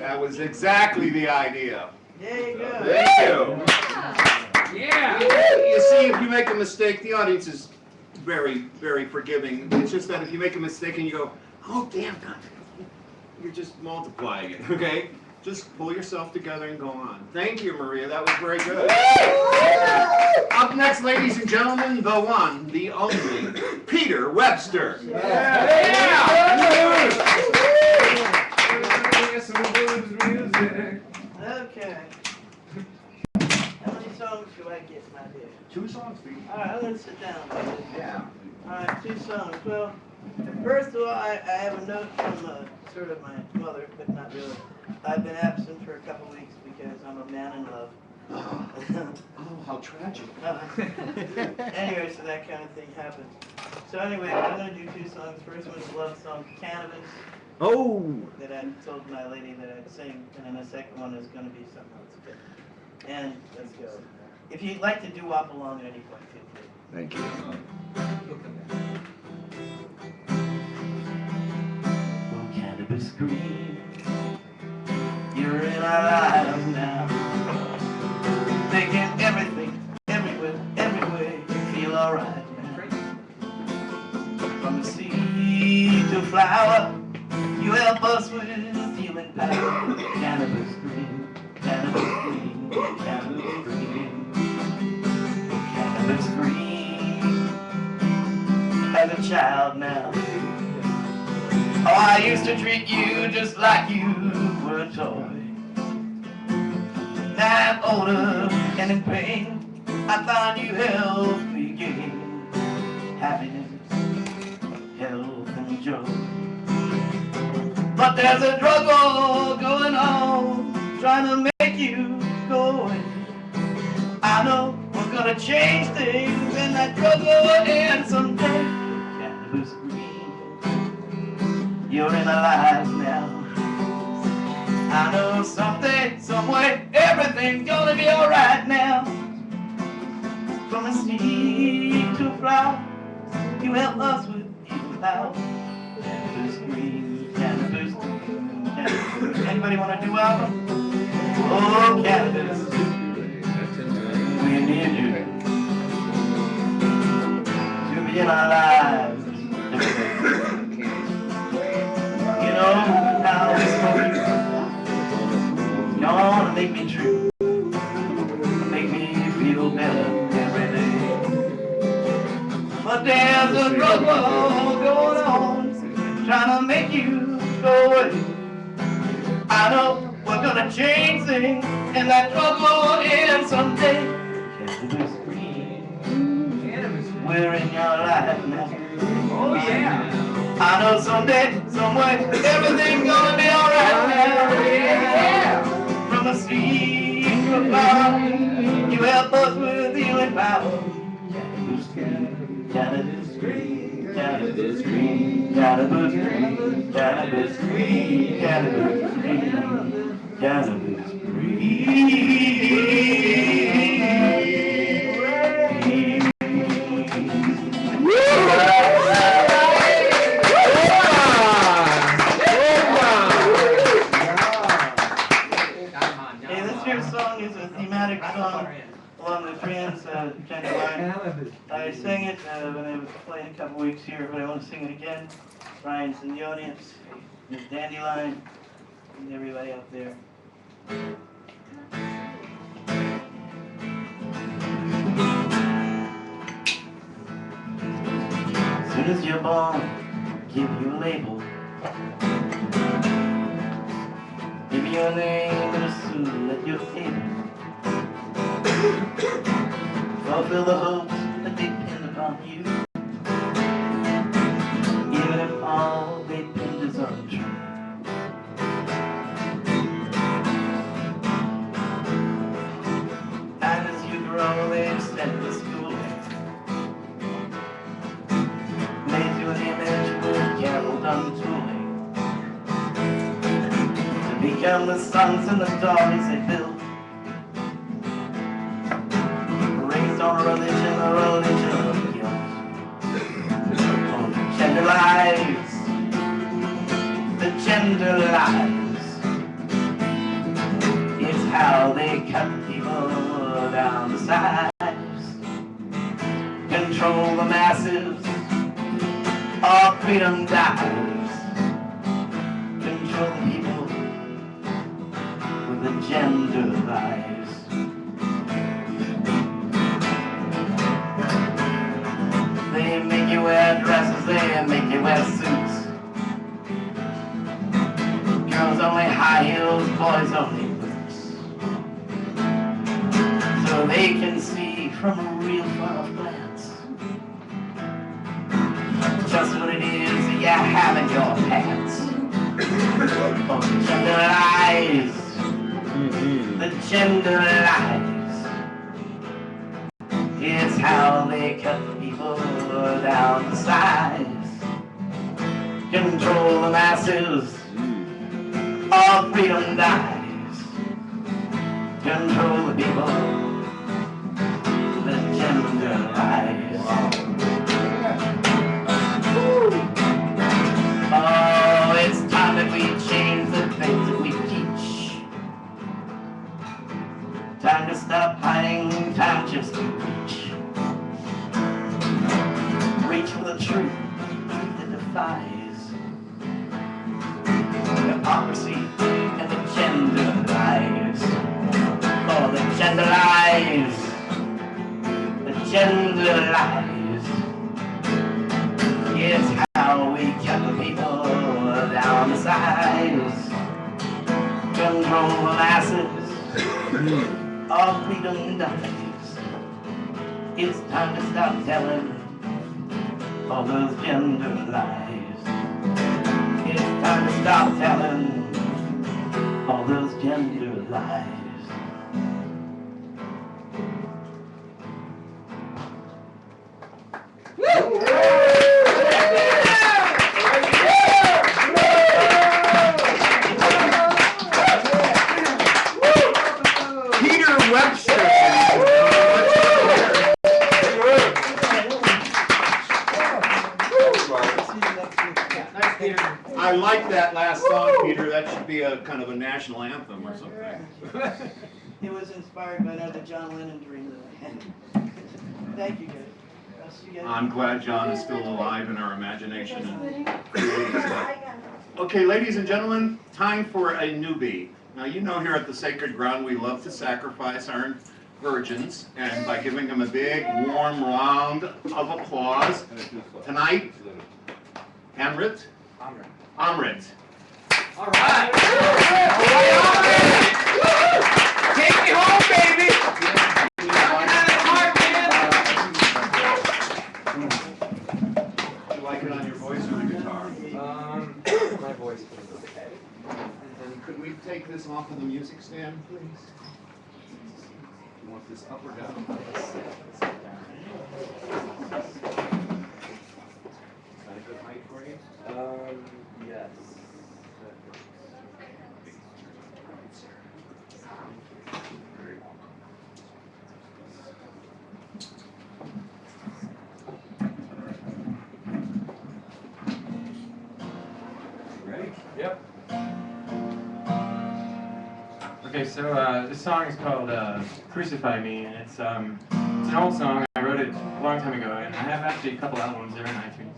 That was exactly the idea. There you go. Thank you. Yeah. You see, if you make a mistake, the audience is very, very forgiving. It's just that if you make a mistake and you go, oh, damn, God, you're just multiplying it, okay? Just pull yourself together and go on. Thank you, Maria. That was very good. Up next, ladies and gentlemen, the one, the only, Peter Webster. Okay. How many songs do I get, my dear? 2 songs, Pete. All right, I'm going to sit down. Yeah. All right, 2 songs. Well, first of all, I have a note from sort of my mother, but not really. I've been absent for a couple weeks because I'm a man in love. Oh, how tragic. Anyway, so that kind of thing happened. So anyway, I'm going to do 2 songs. First one's a love song, Cannabis. Oh! That I told my lady that I'd sing, and then the second one is going to be something else. Okay. And let's go. If you'd like to do-wop along at any point, feel free. Thank you. Oh, cannabis green, you're in our lives now, making everything, everywhere, you feel alright now. From the seed to flower, you help us with healing power. Cannabis green, cannabis green, cannabis green. Cannabis green, as a child now. Oh, I used to treat you just like you were a toy. Now I'm older and in pain, I found you helped me gain happiness, health and joy. But there's a drug war going on, trying to make you go away. I know we're gonna change things, and that drug war ends someday. Cannabis green, you're in our lives now. I know someday, someway, everything's gonna be alright now. From a seed to a flower, you help us with evil power. Cannabis green, cannabis green, cannabis green. Anybody want to do album? Oh, cannabis, we need you to be in our lives. You know how this smoke gonna make me true, make me feel better every day. But there's a drug war going on, trying to make you go away. I know we're gonna change things, and that drug war ends someday. Cannabis green, we're in your life now. Oh yeah. I know someday, someway, everything's gonna be alright now. Yeah. From a seed to a flower, you help us with healing power. Cannabis green, cannabis green, cannabis green, cannabis green, cannabis green, cannabis green, cannabis green. Song along the Trans line. I sang it when I was playing a couple weeks here, but I want to sing it again. Brian's in the audience, Miss Dandelion, and everybody out there. As soon as you're born, give you a label. Give you your name and assume that you're able. Fulfill the hopes that depend upon you, even if all they depend is untrue. And as you grow, they extend the schooling, made you an image with careful untooling, to become the sons and the daughters they build. On a religion of guilt, on the gender lives, down the sides. Control the masses, all freedom dies. Control the people with the gender lies. They make you wear dresses, they make you wear suits. Girls only high heels, boys only boots. So they can see from a real far off glance just what it is that you have in your pants. Oh, the gender lies. The gender lies. It's how they cut the people down the sides. Control the masses, all freedom dies. Control the people, the gender lies. Oh, it's time that we change the things that we teach. Time to stop hiding, time just to reach. Reach for the truth that defies hypocrisy and the gender lies. Oh, the gender lies. The gender lies. It's how we kept the people down the sides. Control the masses, all freedom dies. It's time to stop telling all those gender lies. It's time to stop telling all those gender lies. Peter Webster. I like that last song, Peter. That should be a kind of a national anthem or something. It was inspired by another John Lennon dream that I had. Thank you, guys. I'll see you guys. I'm glad John is still alive in our imagination. Okay, ladies and gentlemen, time for a newbie. Now, you know here at the Sacred Ground we love to sacrifice our virgins, and by giving them a big, warm round of applause. Tonight, Amrit. Amrit. All right. Take me home, baby. Do you like it on your voice or the guitar? My voice feels okay. And could we take this off of the music stand, please? You want this up or down? Is that a good height for you? Yes. Very well. Ready? Yep. Okay, so this song is called "Crucify Me," and it's an old song. I wrote it a long time ago, and I have actually a couple albums there in iTunes.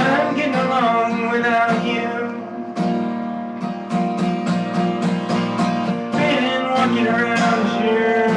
I'm getting along without you. Been walking around here.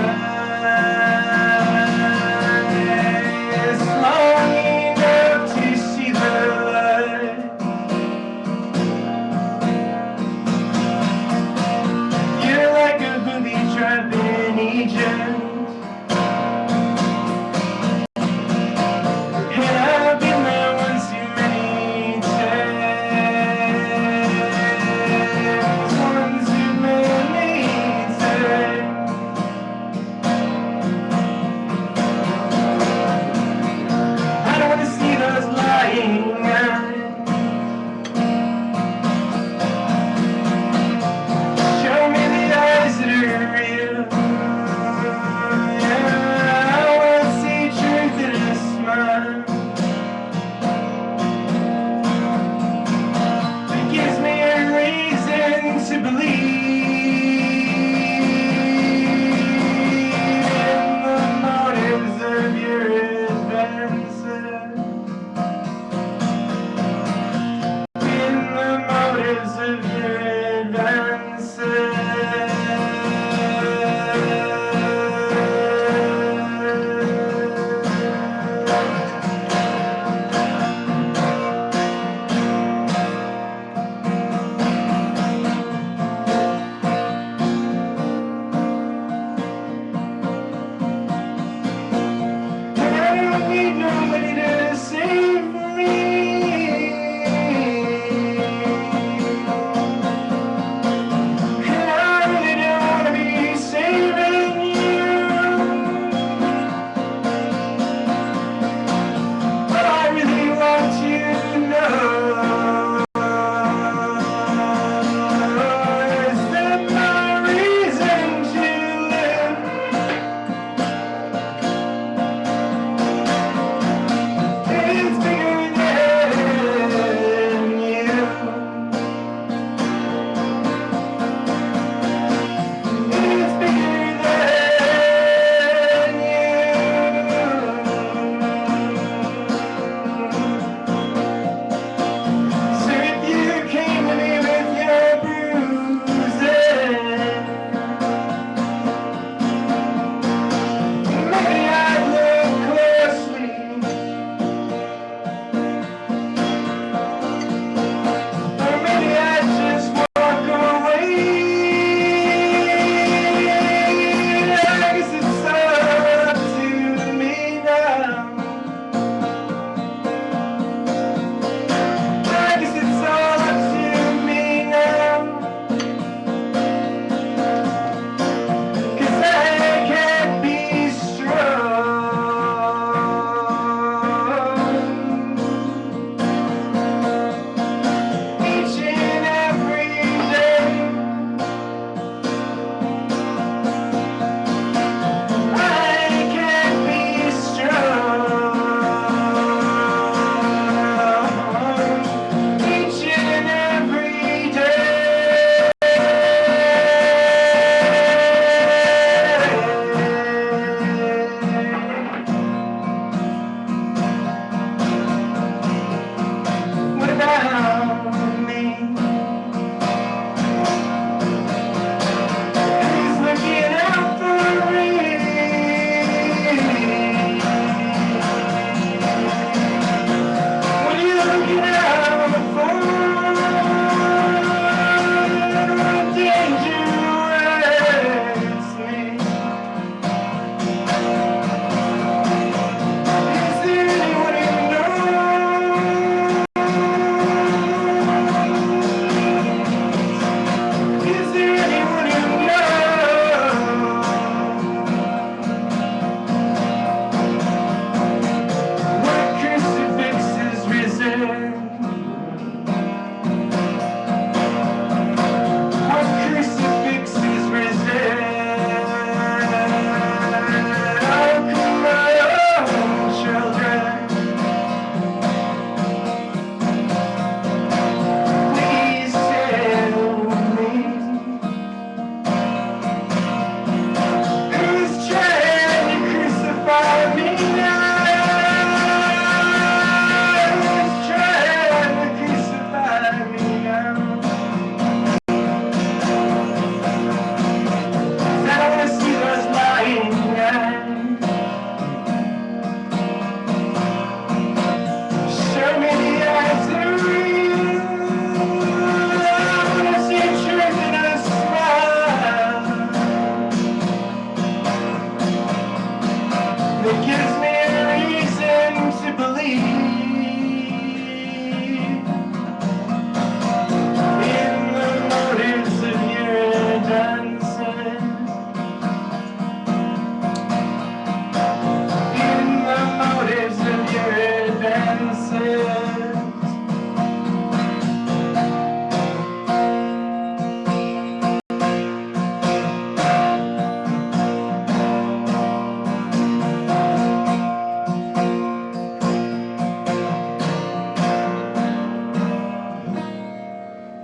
senses.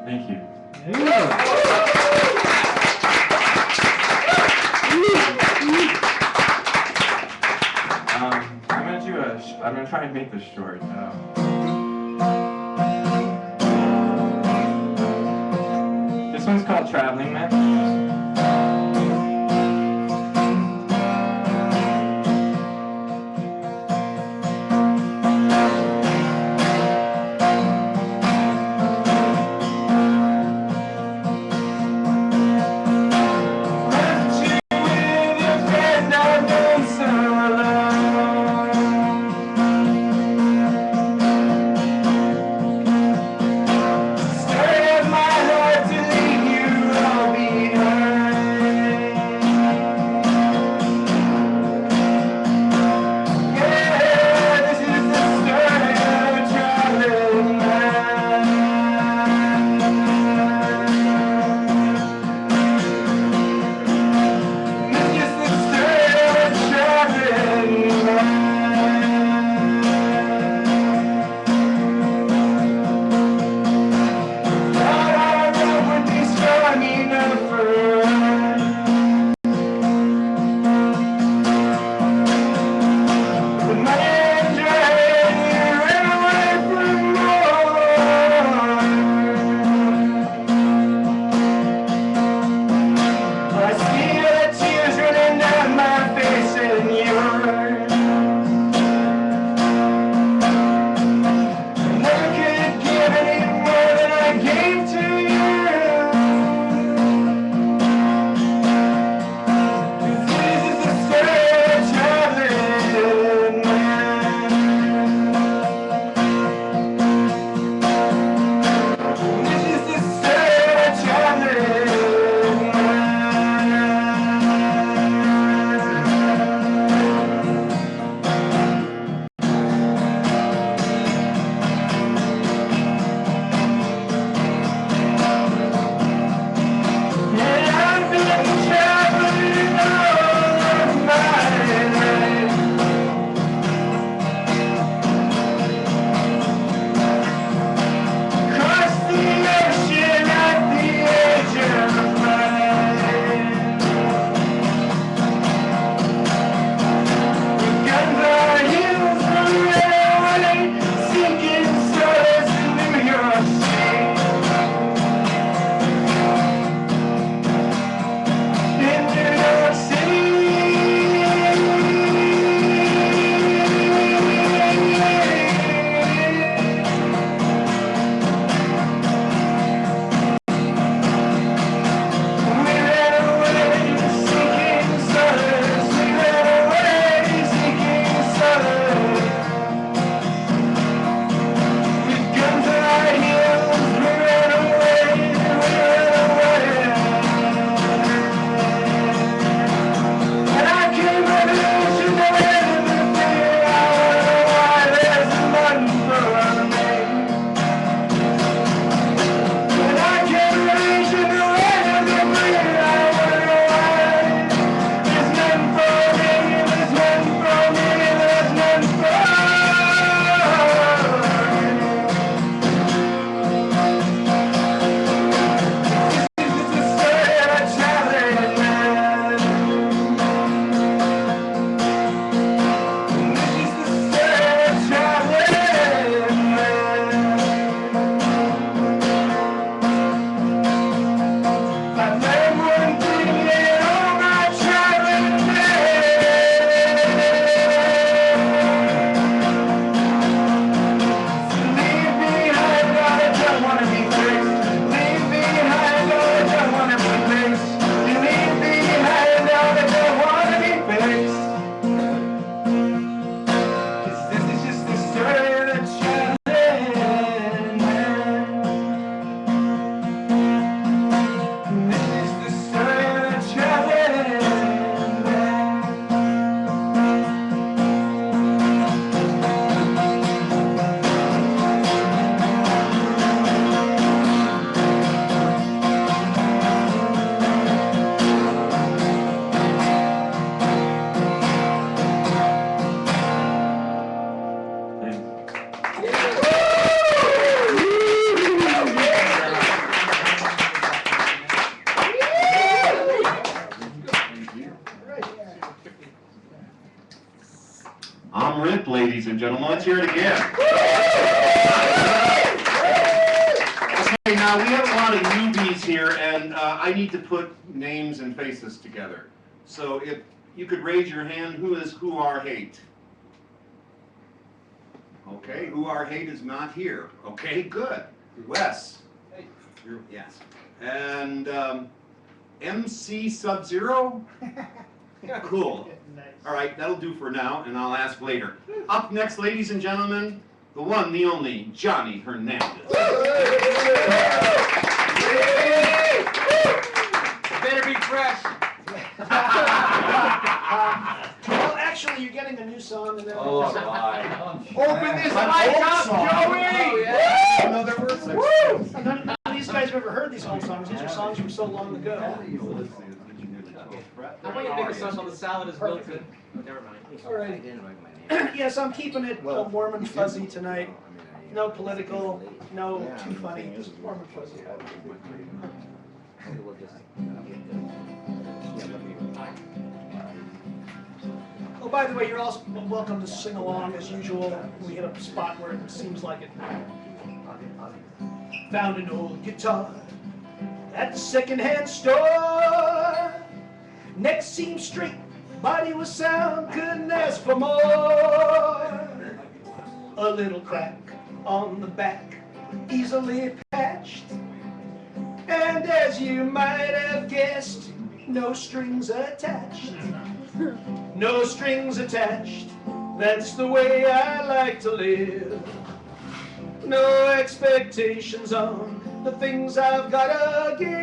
Thank you. I'm gonna try and make this short. This one's called Traveling Man. Story of my heart to leave you all behind. I'm Rip, ladies and gentlemen. Let's hear it again. Okay, now we have a lot of newbies here, and I need to put names and faces together. So if you could raise your hand, who is Who Are Hate? Okay, Who Are Hate is not here. Okay, good. Wes. Yes. And MC Sub-Zero? Cool. All right, that'll do for now, and I'll ask later. Up next, ladies and gentlemen, the one, the only, Johnny Hernandez. Better be fresh. Well, actually, you're getting a new song, and then Open this mic up, Joey! Another verse. None of these guys have ever heard these old songs. These are songs from so long ago. How about you make a song called The Salad is Wilted? Oh, never mind. All right. Yes, I'm keeping it warm and fuzzy tonight. No political, no too funny, just warm and fuzzy. Oh, by the way, you're also welcome to sing along as usual. We hit a spot where it seems like it. Found an old guitar at the secondhand store. Neck seemed straight, body was sound, couldn't ask for more. A little crack on the back, easily patched. And as you might have guessed, no strings attached. No strings attached, that's the way I like to live. No expectations on the things I've gotta give.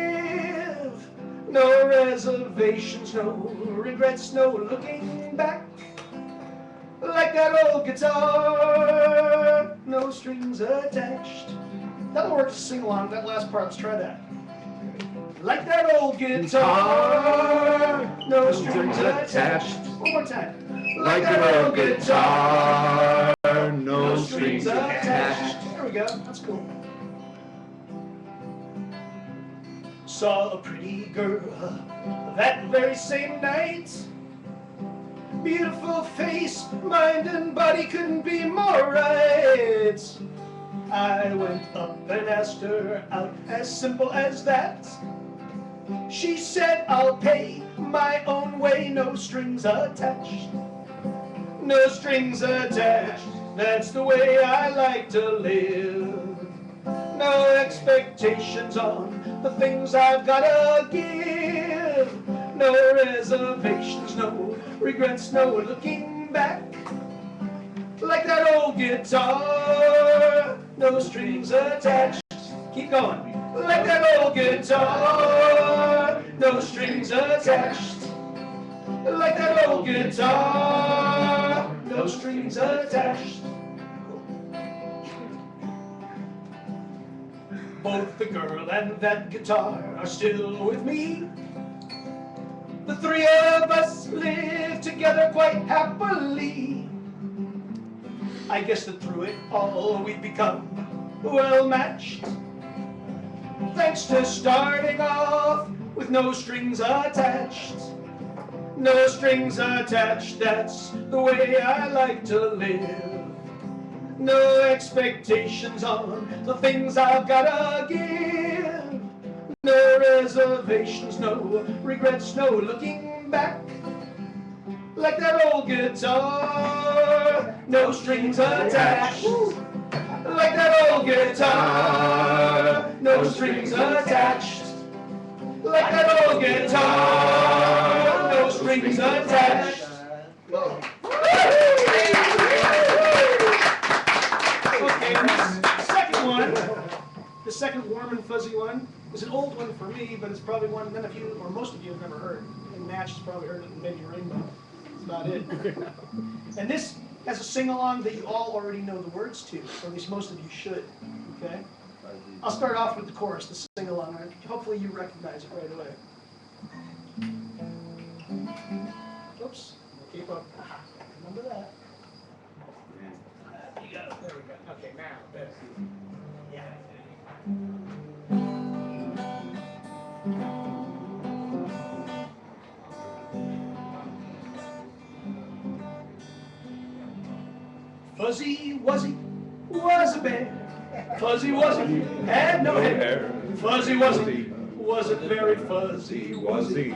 No reservations, no regrets, no looking back. Like that old guitar, no strings attached. That'll work to sing along, that last part, let's try that. Like that old guitar, no strings attached. One more time. Like that old guitar, no strings attached. There we go, that's cool. Saw a pretty girl that very same night. Beautiful face, mind and body couldn't be more right. I went up and asked her out, as simple as that. She said, I'll pay my own way, no strings attached. No strings attached, that's the way I like to live. No expectations on the things I've gotta give. No reservations, no regrets, no looking back. Like that old guitar, no strings attached. Keep going. Like that old guitar, no strings attached. Like that old guitar, no strings attached. Both the girl and that guitar are still with me. The three of us live together quite happily. I guess that through it all we've become well matched. Thanks to starting off with no strings attached. No strings attached, that's the way I like to live. No expectations on the things I've gotta give. No reservations, no regrets, no looking back. Like that old guitar, no strings attached. Like that old guitar, no strings attached. Like that old guitar, no strings attached. Okay, this second one, the second warm and fuzzy one, is an old one for me, but it's probably one none of you, or most of you, have never heard. And Natch has probably heard it in Baby Rainbow. That's about it. And this has a sing-along that you all already know the words to, or at least most of you should, okay? I'll start off with the chorus, the sing-along. Hopefully you recognize it right away. Oops, keep up. Remember that. You got it. There we go. Okay. Yeah. Fuzzy Wuzzy was a bear. Fuzzy Wuzzy had no hair. Fuzzy Wuzzy wasn't very fuzzy, was he?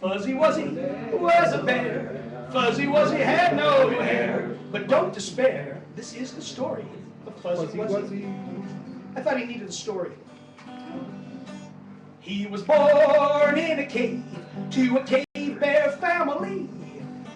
Fuzzy Wuzzy was a bear. Fuzzy Wuzzy had no hair. But don't despair, this is the story of Fuzzy Wuzzy. I thought he needed a story. He was born in a cave to a cave bear family.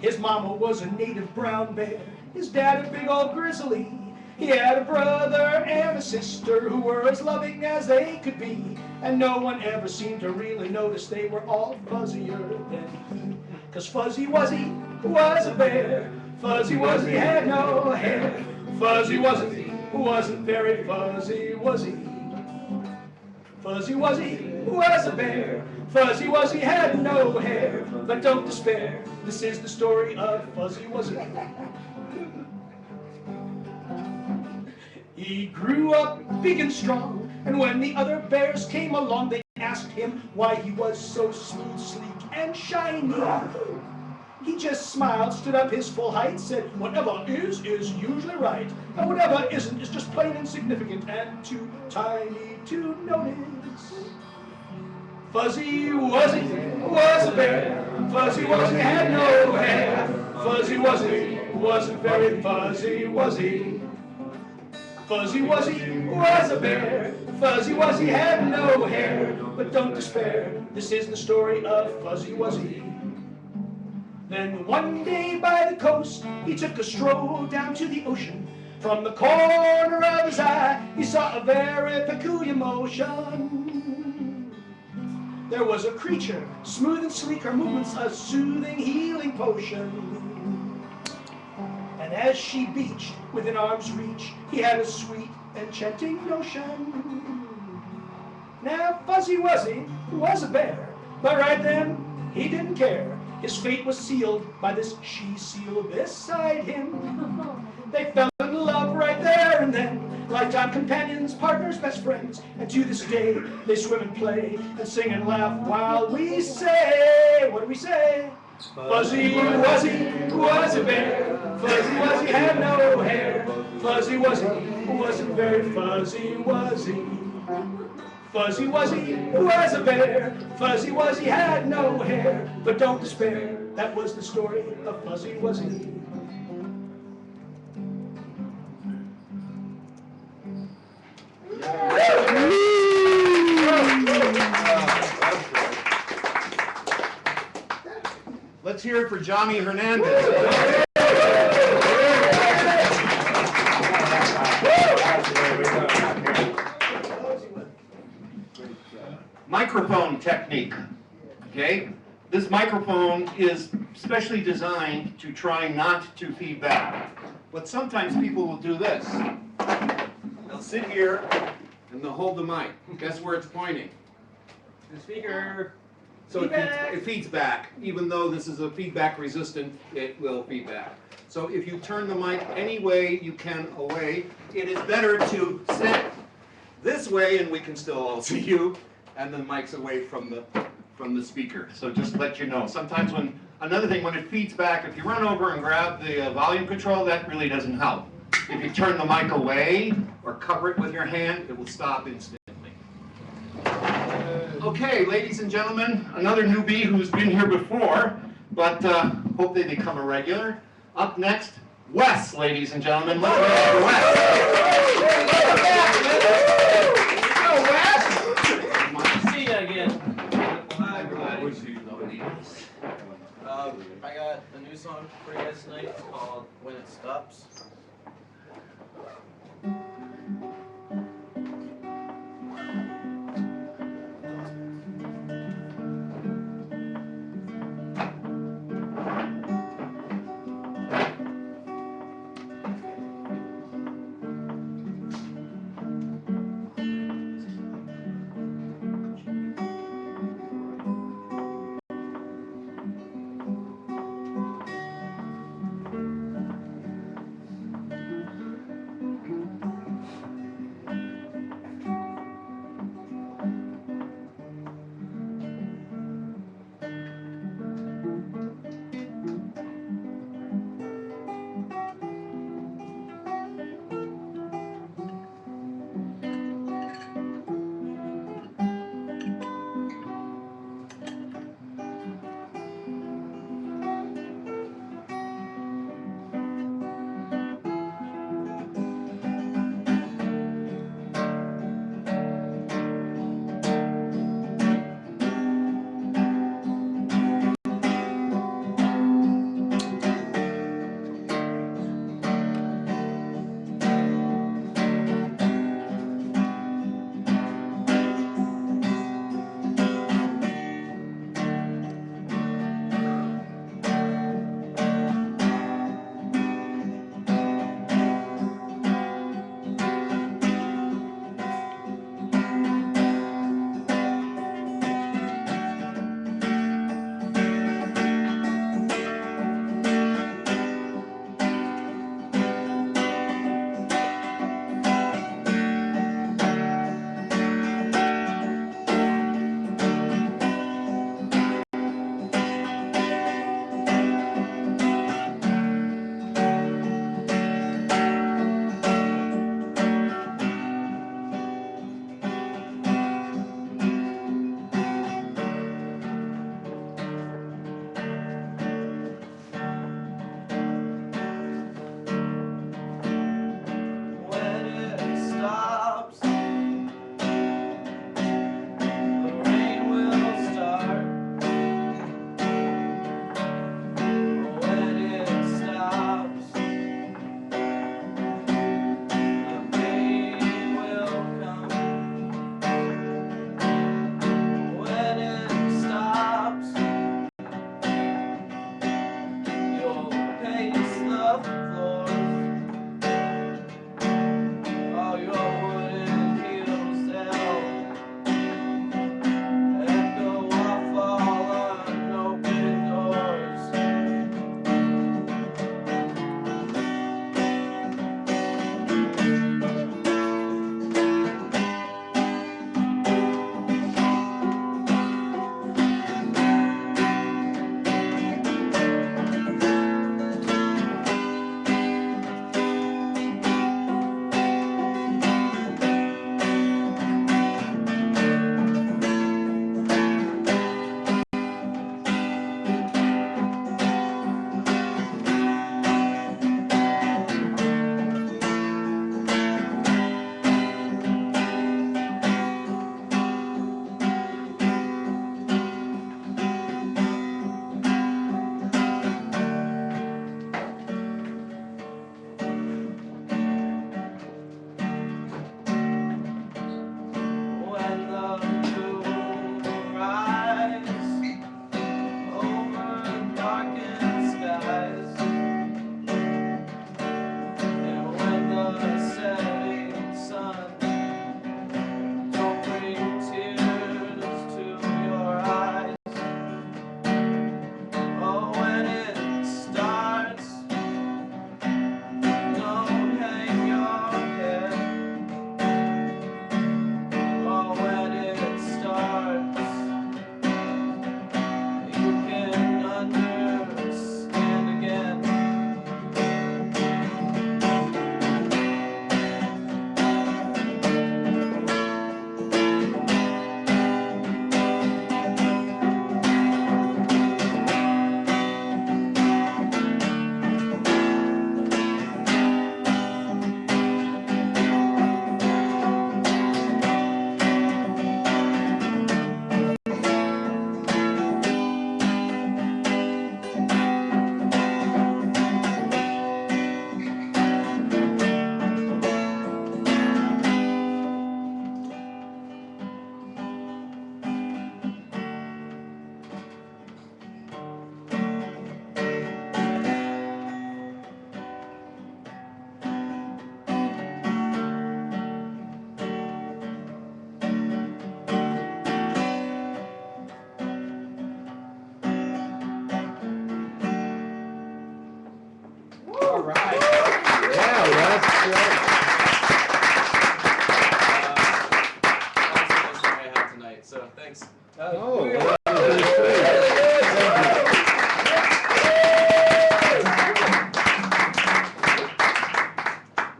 His mama was a native brown bear, his dad a big old grizzly. He had a brother and a sister who were as loving as they could be, and no one ever seemed to really notice they were all fuzzier than he. 'Cause Fuzzy Wuzzy was a bear. Fuzzy Wuzzy had no hair. Fuzzy Wuzzy wasn't very fuzzy, was he? Fuzzy Wuzzy was a bear. Fuzzy Wuzzy had no hair. But don't despair, this is the story of Fuzzy Wuzzy. He grew up big and strong, and when the other bears came along, they asked him why he was so smooth, sleek, and shiny. He just smiled, stood up his full height, said, whatever is usually right, and whatever isn't is just plain insignificant and too tiny to notice. Fuzzy Wuzzy was a bear. Fuzzy Wuzzy had no hair. Fuzzy Wuzzy wasn't very fuzzy, was he? Fuzzy Wuzzy was a bear. Fuzzy Wuzzy had no hair. But don't despair, this is the story of Fuzzy Wuzzy. Then one day by the coast, he took a stroll down to the ocean. From the corner of his eye, he saw a very peculiar motion. There was a creature, smooth and sleek, her movements a soothing, healing potion. And as she beached within arm's reach, he had a sweet, enchanting notion. Now Fuzzy Wuzzy was a bear, but right then, he didn't care. His fate was sealed by this she-seal beside him. They fell in love right there and then, lifetime companions, partners, best friends. And to this day, they swim and play and sing and laugh while we say, what do we say? Fuzzy Wuzzy was a bear. Fuzzy Wuzzy had no hair. Fuzzy Wuzzy wasn't very fuzzy, was he? Fuzzy Wuzzy was a bear. Fuzzy Wuzzy had no hair. But don't despair, that was the story of Fuzzy Wuzzy. Let's hear it for Johnny Hernandez. Microphone technique, okay? This microphone is specially designed to try not to feed back. But sometimes people will do this. They'll sit here and they'll hold the mic. Guess where it's pointing? The speaker. So it feeds back. Even though this is a feedback resistant, it will feed back. So if you turn the mic any way you can away, it is better to sit this way and we can still all see you, and the mic's away from the speaker. So just to let you know. Sometimes another thing, when it feeds back, if you run over and grab the volume control, that really doesn't help. If you turn the mic away or cover it with your hand, it will stop instantly. Okay, ladies and gentlemen, another newbie who's been here before, but hope they become a regular. Up next, Wes, ladies and gentlemen. Let's welcome Wes. Hello, Wes. See you again. Hi, everybody. I got a new song for you guys tonight. It's called When It Stops.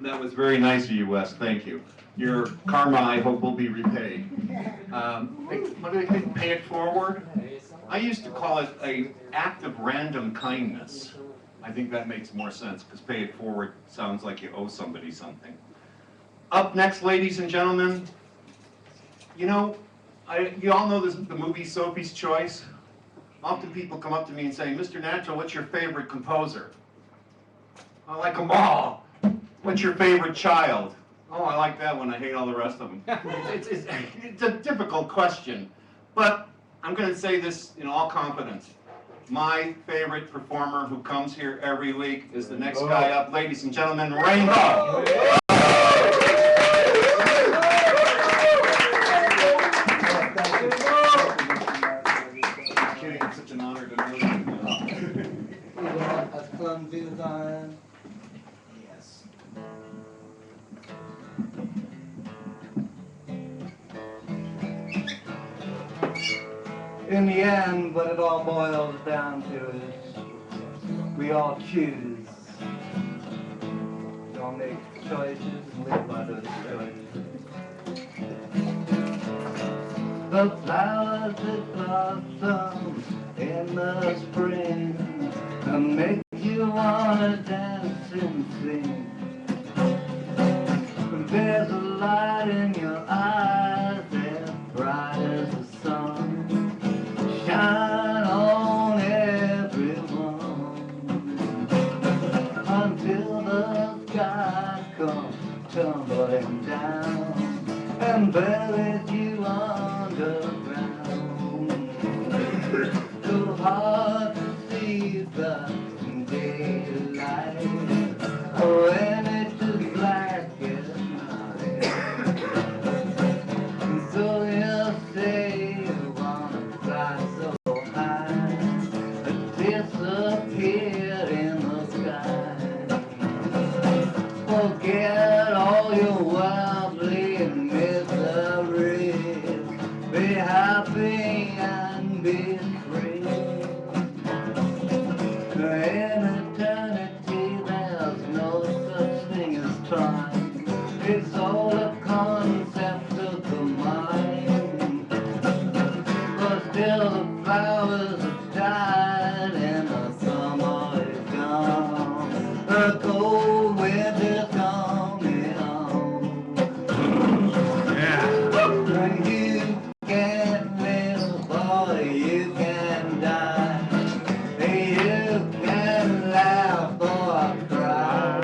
That was very nice of you, Wes. Thank you. Your karma, I hope, will be repaid. What do they think? Pay it forward? I used to call it an act of random kindness. I think that makes more sense because pay it forward sounds like you owe somebody something. Up next, ladies and gentlemen, you know, you all know the movie Sophie's Choice? Often people come up to me and say, Mr. Natural, what's your favorite composer? I like them all. What's your favorite child? Oh, I like that one. I hate all the rest of them. It's a difficult question, but I'm going to say this in all confidence. My favorite performer who comes here every week is the next guy up, ladies and gentlemen, Rainbow. It's such an honor to know you. As clumsy as I am. Yes. In the end, what it all boils down to is we all choose. We all make choices and live by those choices. The flowers that blossom in the spring and make you wanna dance and sing. There's a light in your eyes that's bright as the sun. Shine on everyone until the sky comes tumbling down and buries you underground. So hard to see the daylight when it's as black as night. So you say you wanna fly so disappear in the sky. Forget all your worldly miseries. Be happy and be free. In eternity there's no such thing as time. It's all a concept of the mind. But still the flowers have died and the summer is gone. The cold winter's coming on. And you can't live or you can die. You can laugh or cry.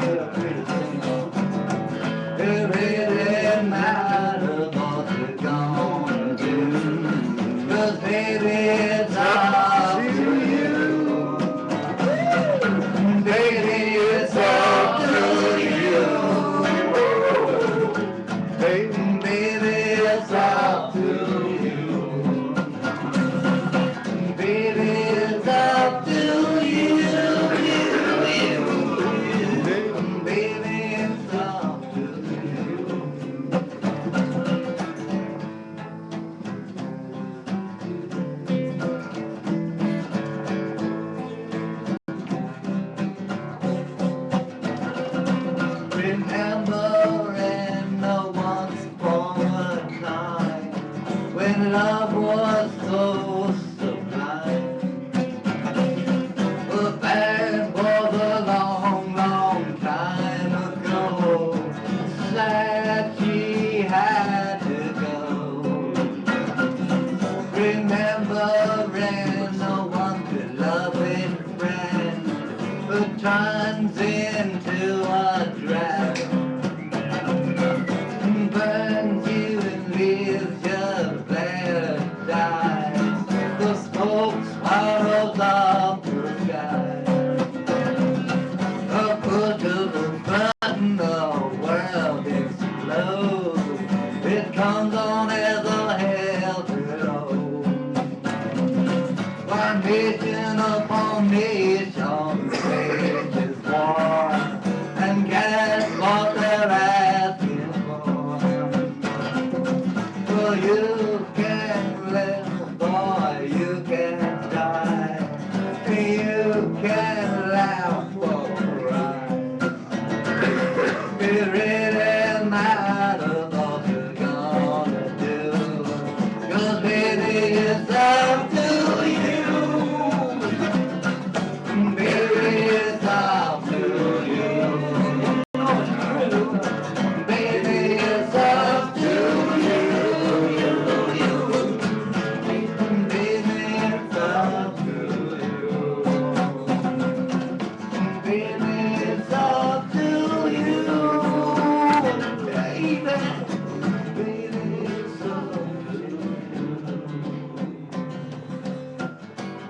It really matters what you're gonna do. 'Cause baby, it's up to you. Baby, it's up to you. Baby, it's up to you. Baby, it's up to you. Baby, it's up to you. Remember in the once upon a time when love was so sublime. But that was a long, long time ago. Sad she had to go. Remembering the one beloved friend who turns into a dragon, burns you and leaves you there to die. The smoke swallows up the sky. A push of a button, the world explodes. It comes on as a hell below. One nation upon nation wages war and gets what they're asking for. So you can live or you can die. You can laugh or cry. really matter what you're gonna do. 'Cause baby, it's up to you. Baby, it's up to you. Baby, it's up to you. Baby, it's up to you. Baby, it's up to you. Baby, baby, it's up to you.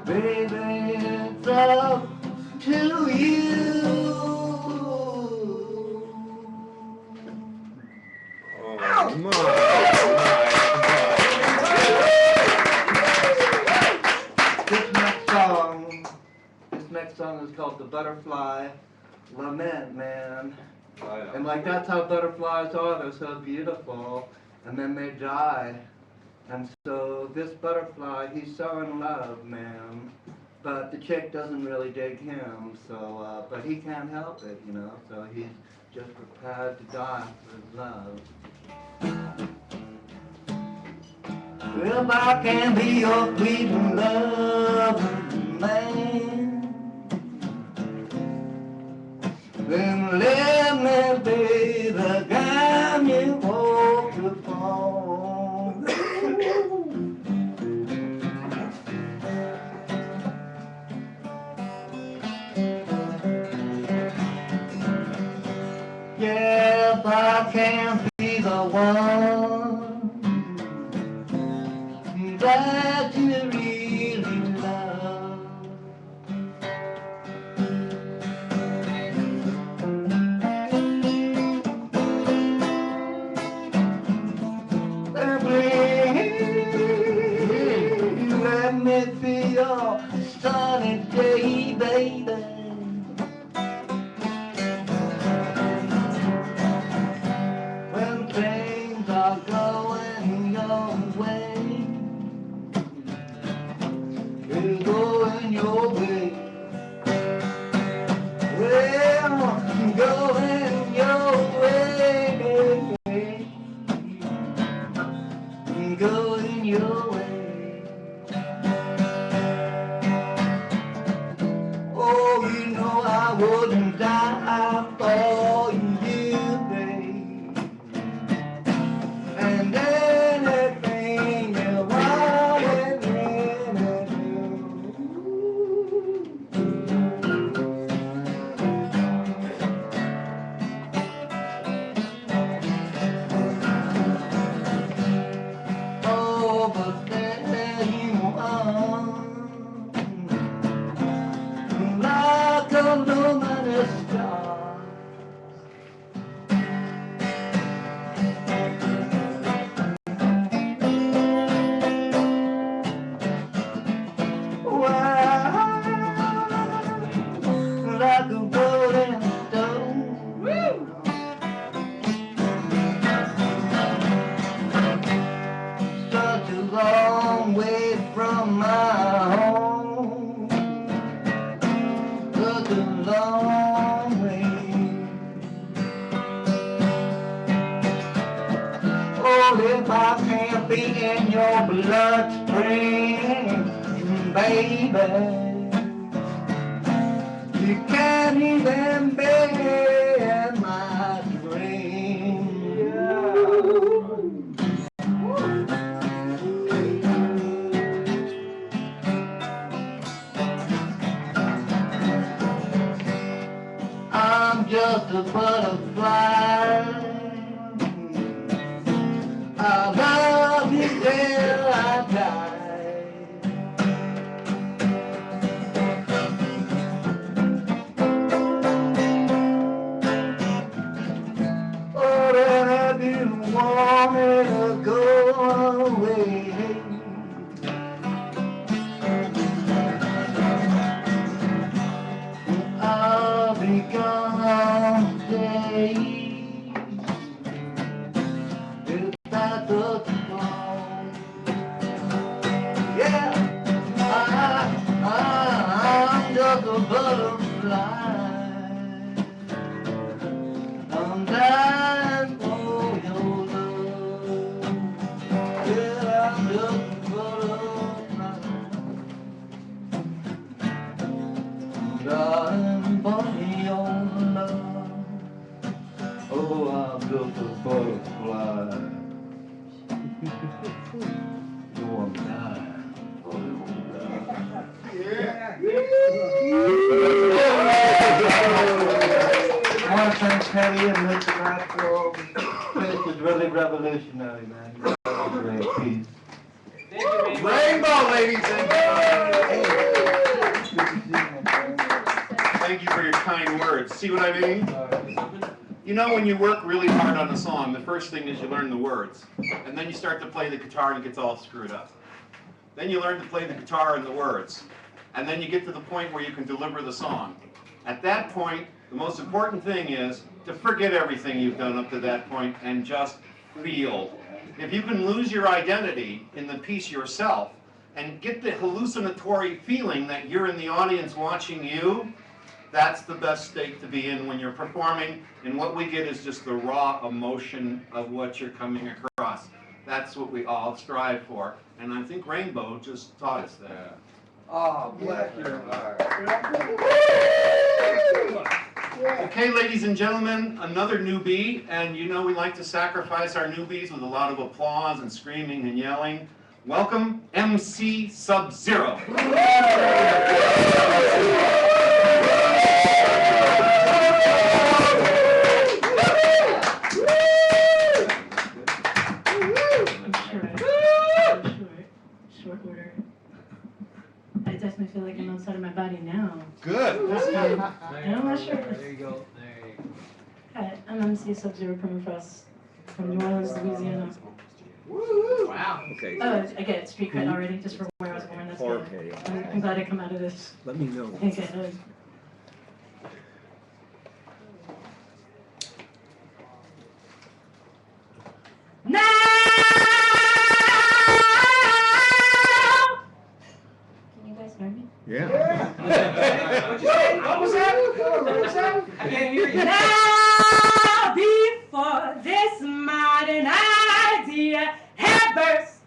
Baby, it's up to you. Oh, my. This next song is called The Butterfly Lament, man. And like that's how butterflies are, they're so beautiful, and then they die. And so this butterfly, he's so in love, man. But the chick doesn't really dig him, so, but he can't help it, you know, so he's just prepared to die for his love. If I can be your sweet love, man, then let me be the guy you hope to fall. Yeah, if I can be the one that you really love. Please let me be your sunny day, baby. When things are going your way, it's going your way. Well, going your way, going your way. Oh, you know I wouldn't die for you, babe. And anything you wanted me to do. Oh, but there you are, like a luminous star. Like a golden stone. Woo! Such a long way from my home. Such a long way. Oh, if I can't be in your bloodstream, baby, you can't even be in my dream. I'm just a butterfly. I love you till I die. Oh, then if you want me to go away, I'll be gone today. If that doesn't fall, yeah, I'm just a butterfly. I'm down. built a butterfly. You won't die. I want to thank Patty and Mr. Maxwell. This was really revolutionary, man. Great piece. Rainbow, ladies and gentlemen. Thank you for your kind words. See what I mean? You know, when you work really hard on a song, the first thing is you learn the words. And then you start to play the guitar and it gets all screwed up. Then you learn to play the guitar and the words. And then you get to the point where you can deliver the song. At that point, the most important thing is to forget everything you've done up to that point and just feel. If you can lose your identity in the piece yourself and get the hallucinatory feeling that you're in the audience watching you, that's the best state to be in when you're performing, and what we get is just the raw emotion of what you're coming across. That's what we all strive for, and I think Rainbow just taught us that. Oh, bless your heart. Okay, ladies and gentlemen, another newbie, and you know we like to sacrifice our newbies with a lot of applause and screaming and yelling. Welcome, MC Sub-Zero. Short order. I definitely feel like I'm outside of my body now. Good. And I'm not sure. There you go. Hi, I'm MC Sub-Zero Permafrost from New Orleans, Louisiana. Wow. Okay. Oh, I get street cred already, just for where I was born. That's good. Okay. I'm glad I come out of this. Let me know. Okay. Now! Can you guys hear me? Yeah. What was that? What was that? I can't hear you. Now, before this modern idea had burst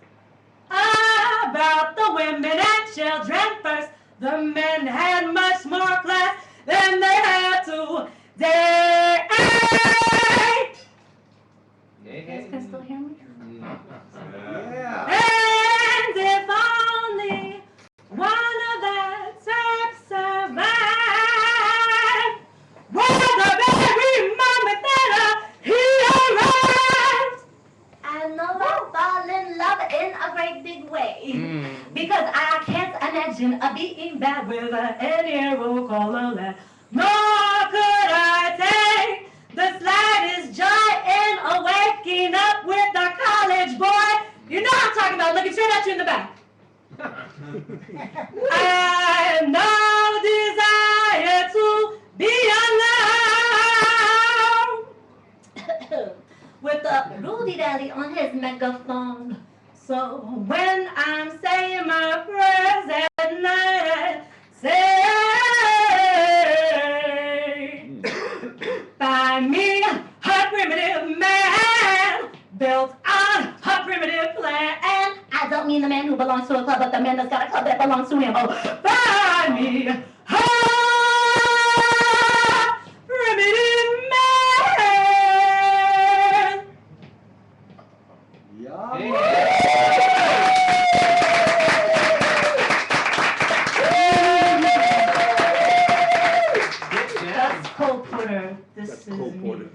about the women and children first, the men had much more class than they had today. You guys can still hear me? Yeah. And if only one of that type survived, was the very moment that he arrived. I know I fall in love in a great big way. Because I can't imagine being bad with any hero color that. Nor could I take the slightest joy in waking up with a college boy. You know what I'm talking about, looking straight at you in the back. I have no desire to be alone With a Rudy Daddy on his megaphone. So when I'm saying my prayers at night, I say, find me a primitive man built on a primitive plan. And I don't mean the man who belongs to a club, but the man that's got a club that belongs to him. Oh, Find me a primitive man. That's Cole Porter. This That's is Cole me. Porter.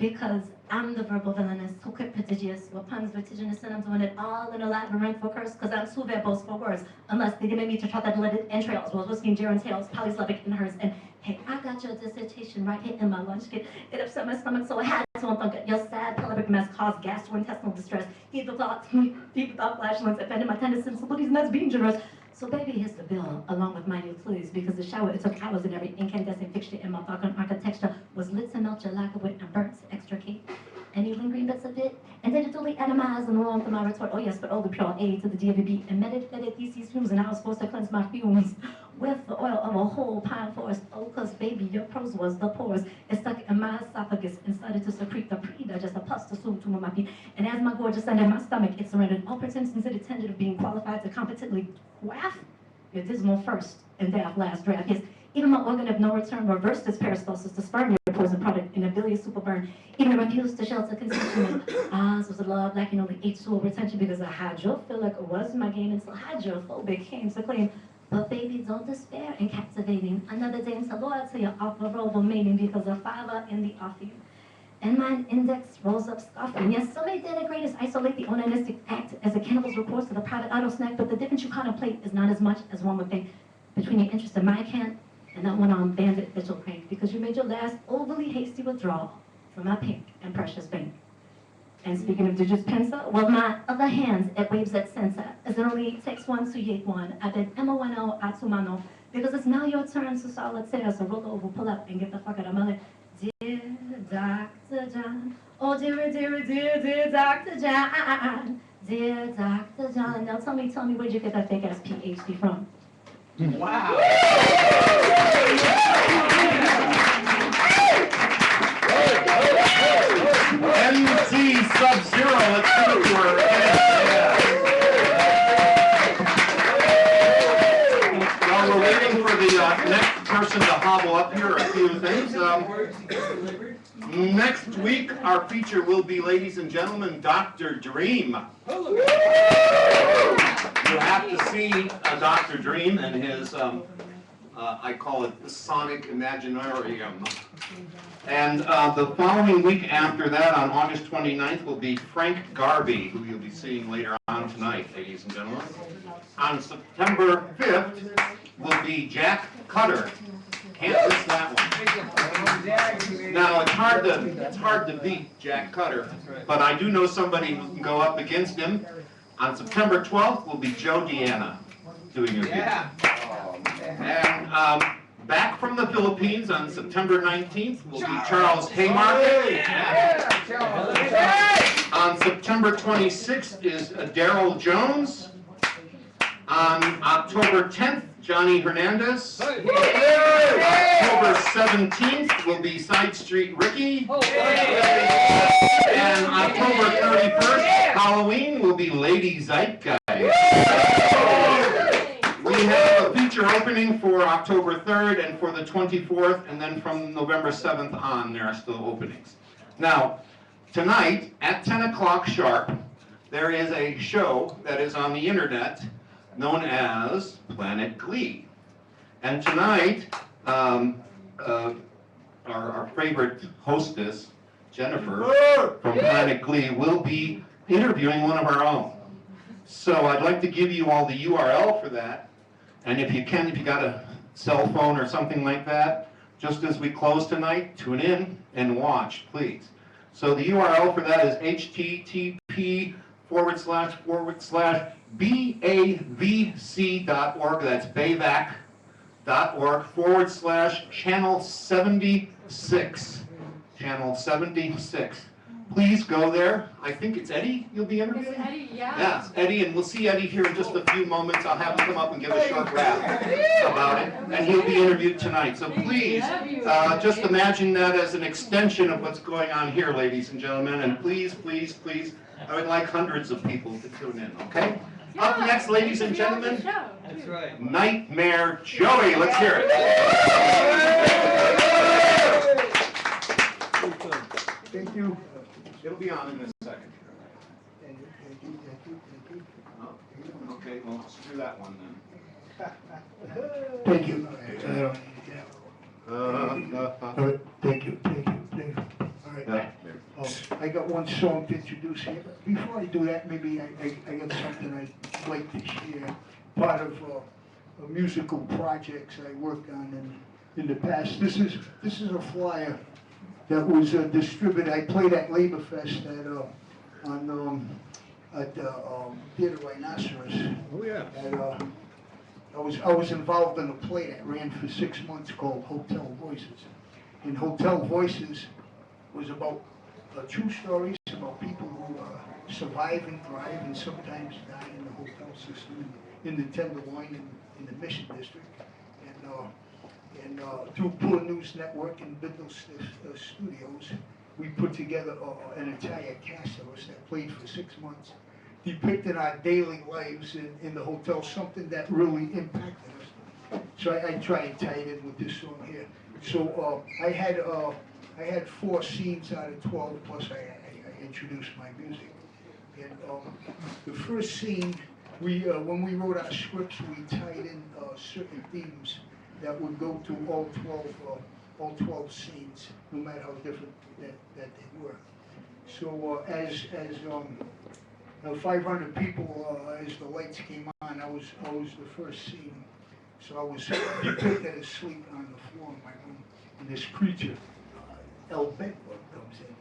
because I'm the verbal villainess, who quick prodigious, with puns vertiginous, and I'm doing it all in a labyrinthful curse, because I'm too verbose for words, unless they didn't me to try that blooded entrails, was whisking gerund tails, polysyllabic in hers, and hey, I got your dissertation right here in my lunch kit. It upset my stomach, so I had to unthunk it. Your sad polybic mess caused gastrointestinal distress. Deep thought flashlights offended my tender sensibilities, and that's being generous. So baby, here's the bill, along with my utilities, because the shower, it took hours and every incandescent fixture in my fucking architecture was lit to melt your lack of wit and burnt to extricate any lingering bits of it, and then it duly atomized and warmed to my retort. Oh yes, but oh, the pure aid to the DVB, emitted theses fumes, and I was forced to cleanse my fumes with the oil of a whole pine forest. Oh, cause baby, your prose was the pores. It stuck in my esophagus and started to secrete the pre-digested pus to soothe to my feet. And as my gorgeous under my stomach, it surrendered all pretensions it attended of being qualified to competently quaff your dismal first and daft last draft. Yes, Even my organ of no return reversed its peristalsis to sperm your poison product in a bilious super burn. Even it refused to shelter consumption. Ours was a love lacking only H2O retention because a hydrophilic was my game until hydrophobic came to claim. But baby, don't despair in captivating. Another day into loyalty or operable mating because of fiber in the offing. And mine index rose up scoffing. Yes, some may denigrate us, isolate the onanistic act as a cannibal's recourse to the private idle snack, but the difference you contemplate is not as much as one would think between your interest in my can and that one-armed bandit that you'll crank, because you made your last overly hasty withdrawal from my pink and precious bank. And speaking of digits pensa, well, my other hands at waves at center, as it only takes one to yank one. I did M-O-N-O, Atsumano, because it's now your turn to solitaire, so roll over, pull up, and get the fuck out of my life. Dear Dr. John, oh dear Dr. John, dear Dr. John. Now tell me, where'd you get that fake ass PhD from? Wow. MC Sub-Zero, let's give it to her. While we're waiting for the next person to hobble up here, a few things. Next week, our feature will be, ladies and gentlemen, Dr. Dream. You have to see Dr. Dream and his, I call it the Sonic Imaginarium. And the following week after that, on August 29th, will be Frank Garvey, who you'll be seeing later on tonight, ladies and gentlemen. On September 5th will be Jack Cutter. Can't miss that one. Now, it's hard to beat Jack Cutter, but I do know somebody who can go up against him. On September 12th will be Joe Deanna doing a gig. And back from the Philippines on September 19th will be Charles Haymarket. On September 26th is Daryl Jones. On October 10th, Johnny Hernandez. October 17th will be Side Street Ricky. And October 31st, Halloween, will be Lady Zeitgeist. We have a feature opening for October 3rd and for the 24th, and then from November 7th on, there are still openings. Now, tonight, at 10 o'clock sharp, there is a show that is on the internet known as Planet Glee. And tonight, our favorite hostess, Jennifer, from Planet Glee, will be interviewing one of our own. So I'd like to give you all the URL for that. And if you got a cell phone or something like that, just as we close tonight, tune in and watch, please. So the URL for that is http://bavc.org, that's bavac.org/channel 76. Channel 76. Please go there. I think it's Eddie you'll be interviewing? It's Eddie, yeah. Yes, Eddie, and we'll see Eddie here in just a few moments. I'll have him come up and give a short rap about it, and he'll be interviewed tonight. So please, just imagine that as an extension of what's going on here, ladies and gentlemen, and please, please, please, I would like hundreds of people to tune in, okay? Yeah, Up next, ladies and gentlemen, That's right. Nightmare Joey. Let's hear it. Thank you. It'll be on in a second. Thank you. Oh, okay, well, screw that one then. Thank you. Thank you. All right. I got one song to introduce here. Before I do that, maybe I got something I'd like to share. Part of musical projects I worked on in the past. This is a flyer that was distributed. I played at Labor Fest at Theater Rhinoceros. Oh yeah. And, I was involved in a play that ran for 6 months called Hotel Voices. And Hotel Voices was about true stories about people who survive and thrive and sometimes die in the hotel system in the Tenderloin in the Mission District. And through Poor News Network and Bindle Studios, we put together an entire cast of us that played for 6 months, depicting our daily lives in the hotel, something that really impacted us. So I try and tie it in with this song here. So I had 4 scenes out of 12, plus I introduced my music. And the first scene, when we wrote our scripts, we tied in certain themes that would go to all 12 scenes, no matter how different that they were. So as 500 people, as the lights came on, I was the first scene. So I was depicted asleep on the floor in my room, and this creature, El Bedbug, comes in,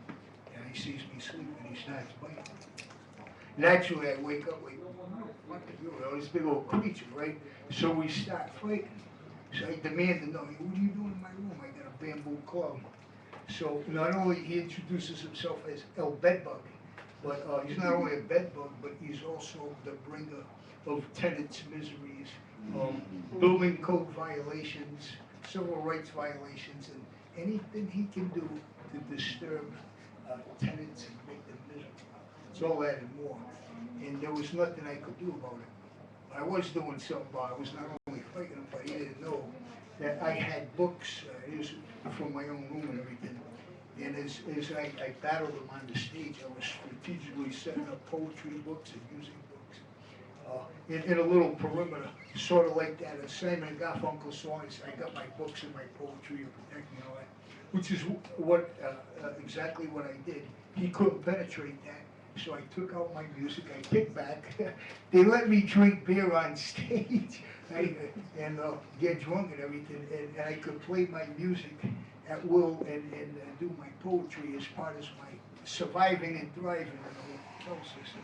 and he sees me sleeping, and he starts biting. Naturally, I wake up like, this big old creature, right? So we start fighting. So I demand to know, what are you doing in my room? I got a bamboo club. So not only he introduces himself as El Bedbug, but he's not only a bedbug, but he's also the bringer of tenants' miseries, building code violations, civil rights violations, and anything he can do to disturb tenants and make them miserable. It's all that and more. And there was nothing I could do about it. I was doing something about it. I was not only fighting him, but he didn't know that I had books from my own room and everything. And as I battled him on the stage, I was strategically setting up poetry books and music books in a little perimeter, sort of like that Simon & Garfunkel songs. I got my books and my poetry to protect me and all that, which is exactly what I did. He couldn't penetrate that. So I took out my music, I kicked back. They let me drink beer on stage and get drunk and everything, and I could play my music at will and do my poetry as part of my surviving and thriving in the hotel system.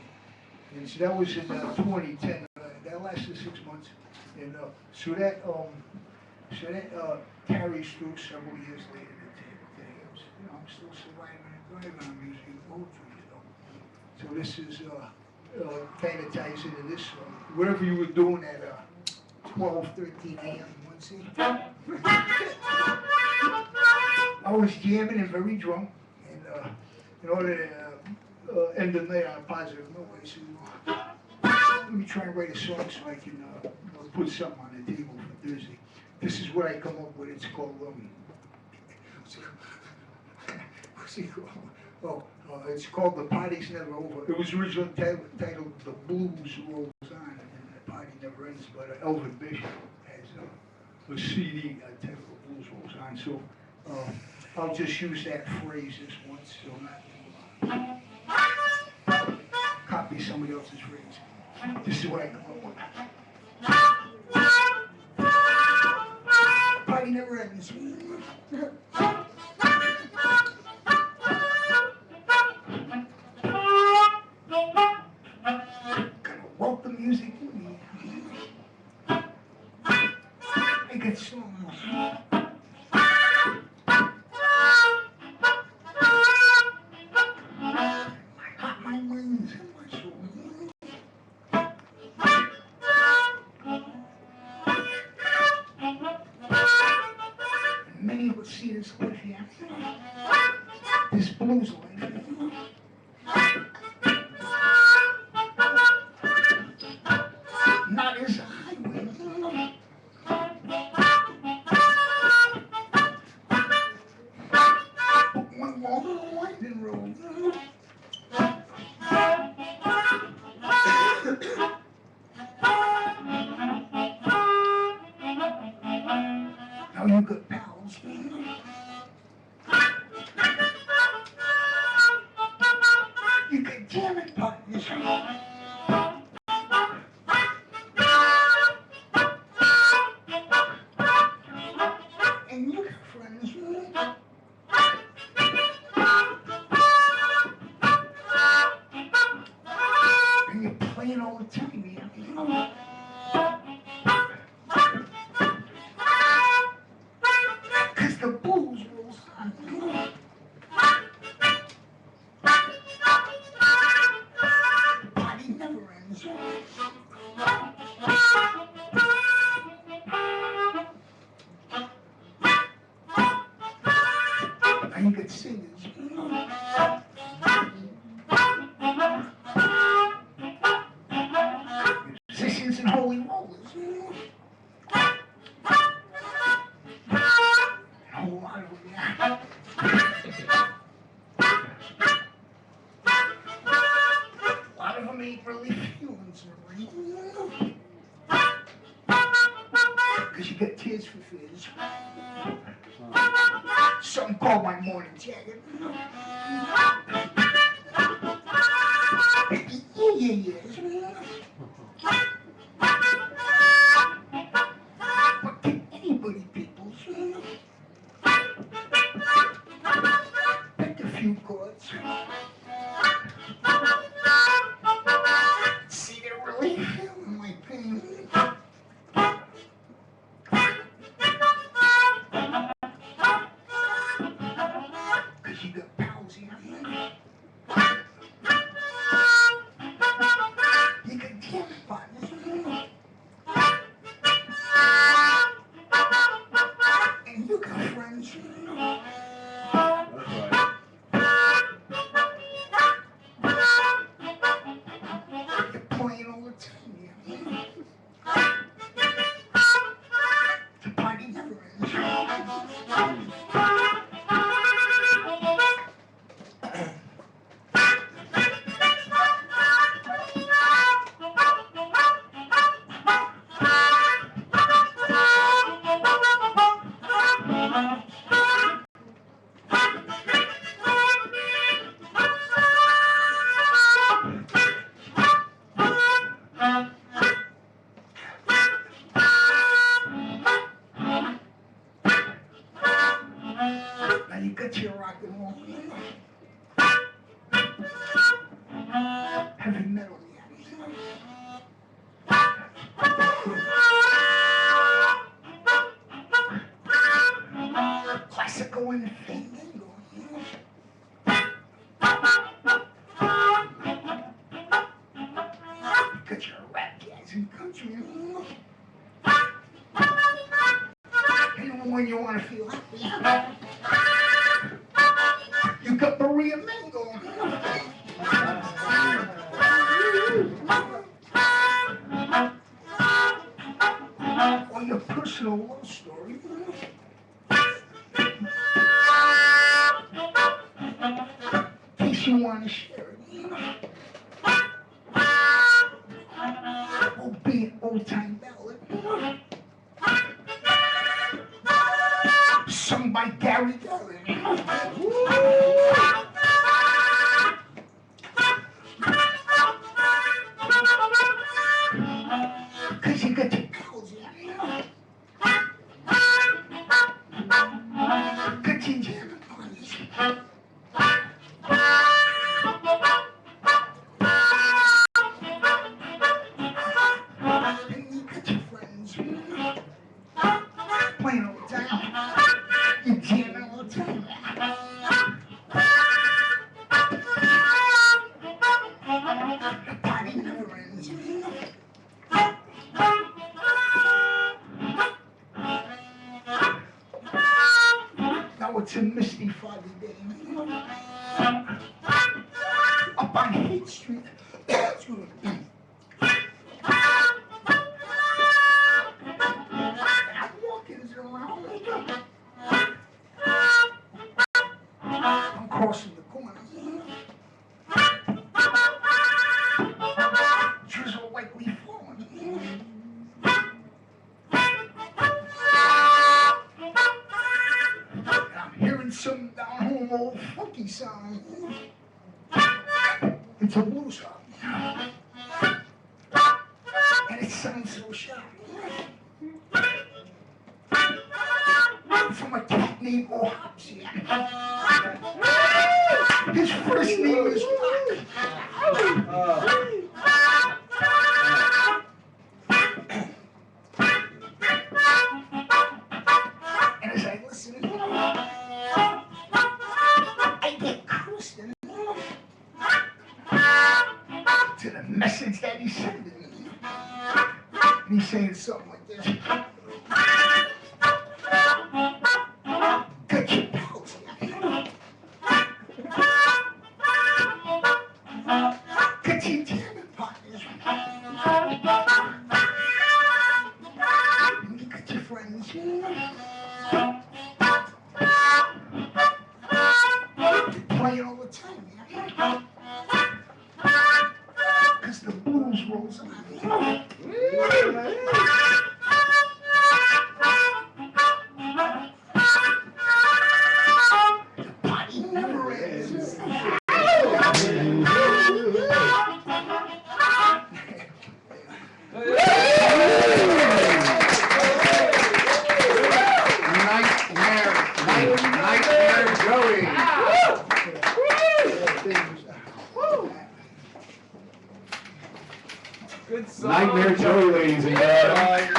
And so that was in 2010. That lasted 6 months, and so that carries through several years later to today. I'm still surviving and thriving on music and poetry. So this is kind of ties into this. Whatever you were doing at 12, 13 a.m. Wednesday, I was jamming and very drunk, and in order to end the night on a positive note, I said, let me try and write a song so I can put something on the table for Thursday. This is what I come up with. It's called what's it called? It's called The Party's Never Over. It was originally titled The Blues Rolls On, and The Party Never Ends, but Elvin Bishop has a CD titled The Blues Rolls On. So I'll just use that phrase this once, so not copy somebody else's phrase. This is what I come up with. Party never ends. Walk the music with me. Make it slow. My mind is in my soul. Many of us see this life here. This blues life. Not as a highway. But one long winding road. Now you got pals. You got jamming partners. And you got friends. And you're playing all the time, man. Cause the blues rolls on. The party never ends. And you get singers. Musicians ain't really feeling so right. Cause you got tears for fears. Something called my morning jacket. Yeah. But can anybody, people, pick a few chords? See, they're really feeling my pain. Cause you got pals here. You got jam partners. And you got friends. You're playing all the time, yeah. The party never ends. Now you got your rock and roll. Heavy metal, classical and fandango. Got your rap, jazz, and country. And when you want to feel happy, you got Maria Mango. Or your personal love story. In case you want to share it. Or be an old-time ballad. Sung by Gary Garrett. Cause you got your pals, yeah. Got your jamming partners. And you got your friends. Playing all the time. You jamming all the time. The party never ends. Now it's a misty, foggy day. Up on Haight Street. Excuse me. I'm walking around. I'm crossing the corner. Drizzle likely falling. And I'm hearing some down home old funky song. It's a blues song. And it sounds so sharp. From a cat named O'Hopsy. His first name is Rock. And as I listen, I get Kristen to the message that he's sending me. And he's saying something like this. Got your pals here. Got your jamming partners. And you got your friends here. You're playing all the time, man. Cause as the blues rolls on. The party never ends. Nightmare Joey. Good song. Nightmare Joey, ladies and gentlemen.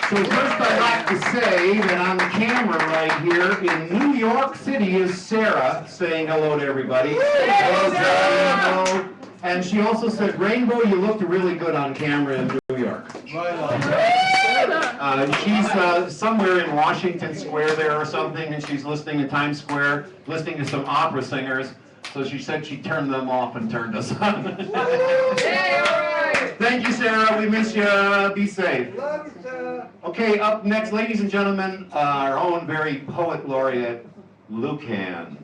So first I'd like to say that on the camera right here in New York City is Sarah saying hello to everybody. Hello, Sarah. And she also said, Rainbow, you looked really good on camera in New York. She's somewhere in Washington Square there or something, and she's listening in Times Square, listening to some opera singers. So she said she turned them off and turned us on. Thank you, Sarah. We miss you. Be safe. Okay, up next, ladies and gentlemen, our own very poet laureate, Lucan.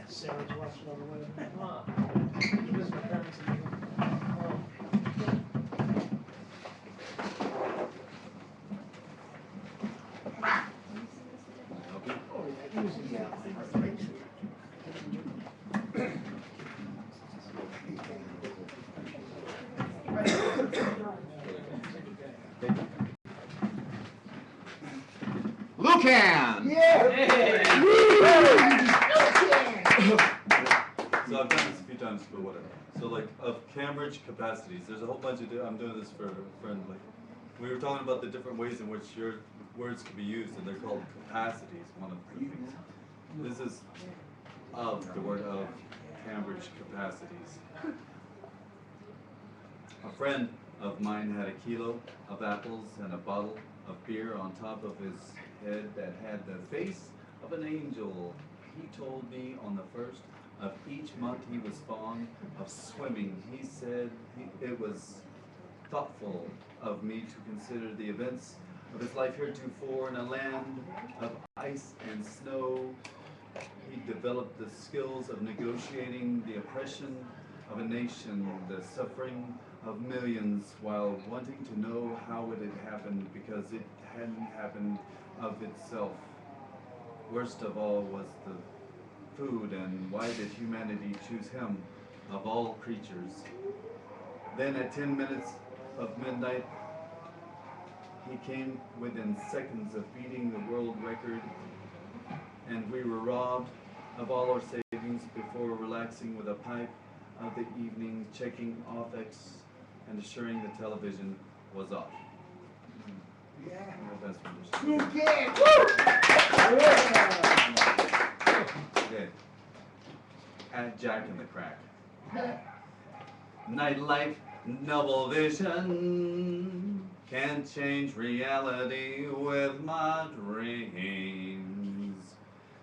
Sarah's watching on the way. Lucan! So I've done this a few times, but whatever. So like of Cambridge capacities, there's a whole bunch of. I'm doing this for a friend. Like we were talking about the different ways in which your words could be used, and they're called capacities. One of the things. This is of the word of Cambridge capacities. A friend of mine had a kilo of apples and a bottle of beer on top of his head that had the face of an angel. He told me on the first of each month he was fond of swimming. He said it was thoughtful of me to consider the events of his life heretofore in a land of ice and snow. He developed the skills of negotiating the oppression of a nation, the suffering of millions, while wanting to know how it had happened, because it hadn't happened of itself. Worst of all was the food, and why did humanity choose him of all creatures? Then at 10 minutes of midnight, he came within seconds of beating the world record, and we were robbed of all our savings before relaxing with a pipe of the evening, checking off X and assuring the television was off. That's okay. At Jack in the Crack. Nightlife, noble vision, can't change reality with my dreams.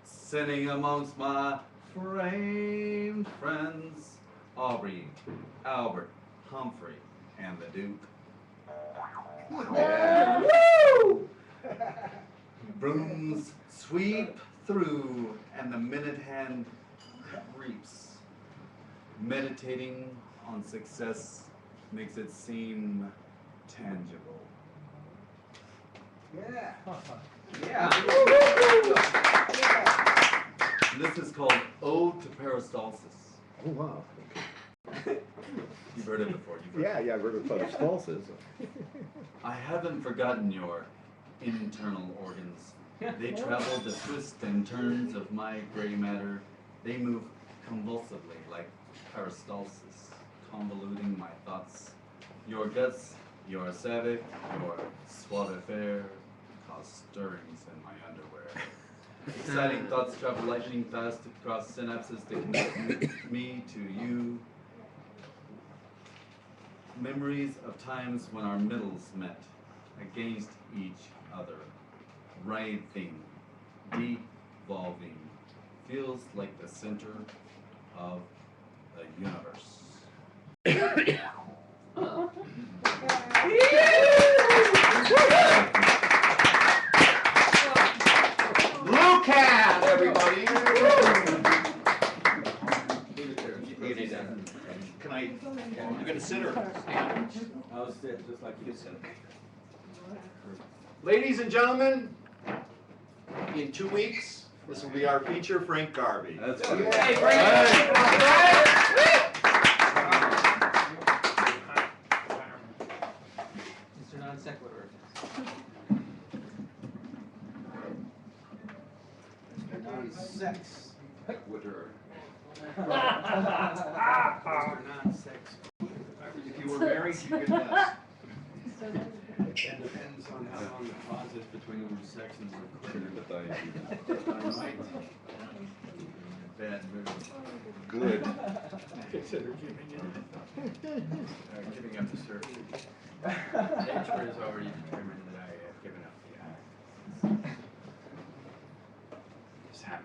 Sitting amongst my framed friends, Aubrey, Albert, Humphrey, and the Duke. Yeah. Brooms sweep through, and the minute hand creeps. Meditating on success makes it seem tangible. This is called Ode to Peristalsis. Oh, wow. You've heard it before. Yeah, I've heard of peristalsis. I haven't forgotten your internal organs. They travel the twists and turns of my gray matter. They move convulsively like peristalsis, convoluting my thoughts. Your guts, your savic, your suave affair cause stirrings in my underwear. Exciting thoughts travel lightning fast across synapses to connect me to you. Memories of times when our middles met against each other. Writhing, devolving, feels like the center of the universe. Lucan! Consider it. I'll sit just like you said. Ladies and gentlemen, in 2 weeks, this will be our feature, Frank Garvey. That's Hey, right. Mr. Non Sequitur. Mr. Non Sex. Twitter. Mr. Non Sex. If you were married, you could guess. It depends on how long the pause is between the sex and the I might. Bad mood. Good. Consider giving up the search. Nature has already determined that I have given up the act. Just have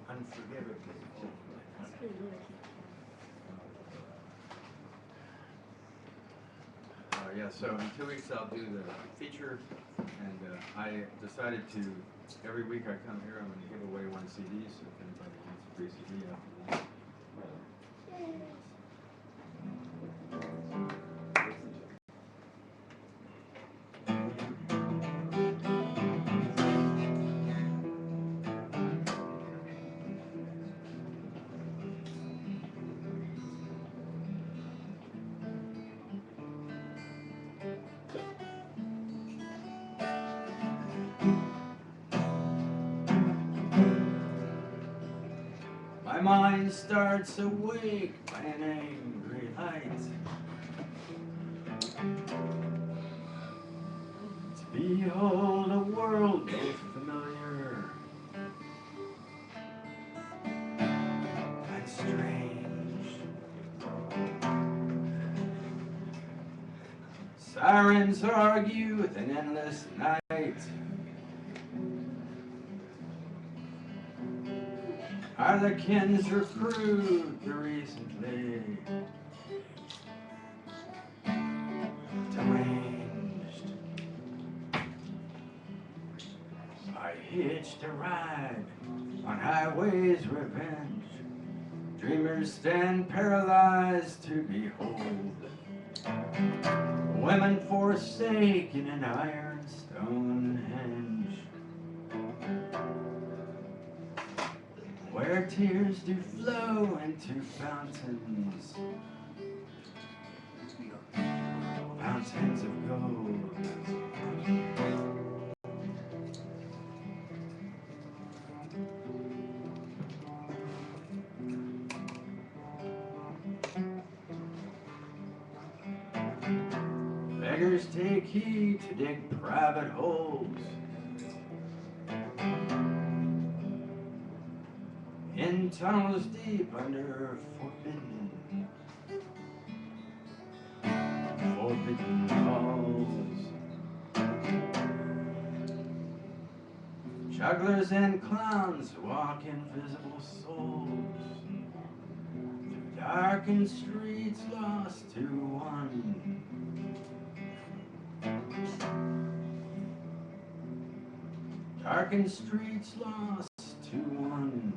unforgivably old. Yeah, so in 2 weeks I'll do the feature, and I decided to, every week I come here, I'm going to give away one CD, so if anybody wants a free CD after this. My mind starts awake by an angry light. To behold a world both familiar and strange. Sirens argue with an endless night. Harlequins recruit recently deranged. I hitched a ride on highways revenge. Dreamers stand paralyzed to behold. Women forsaken in iron Stonehenge. Where tears do flow into fountains, fountains of gold. Beggars take heed to dig private holes. In tunnels deep under forbidden walls. Jugglers and clowns walk invisible souls through darkened streets lost to one. Darkened streets lost to one.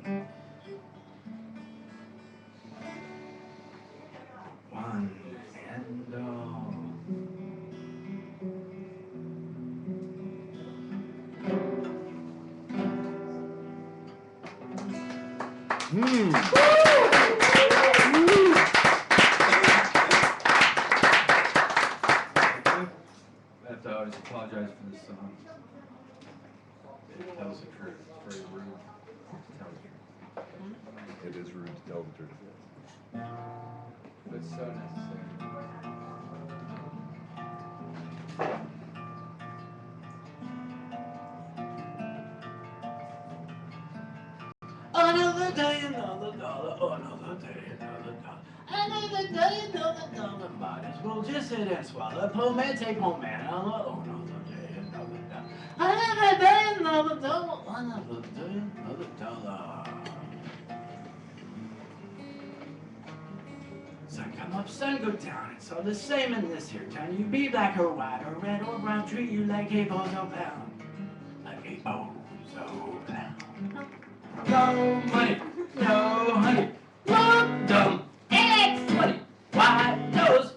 One and all. I have to always apologize for this song. It tells the truth. It's very rude to tell the truth. It is rude to tell the truth. But it's so necessary. Another day, another dollar, another day, another dollar. Another day, another dollar. Might as well just sit and swallow. Poor man, take poor man. Another day, another dollar. Another day, another dollar. Another day, another dollar. Sun come up, sun go down. It's all the same in this here town. You be black or white or red or brown. Treat you like a bozo pound. Like a bozo pound. No money, no honey, no dumb eggs, money, white nose,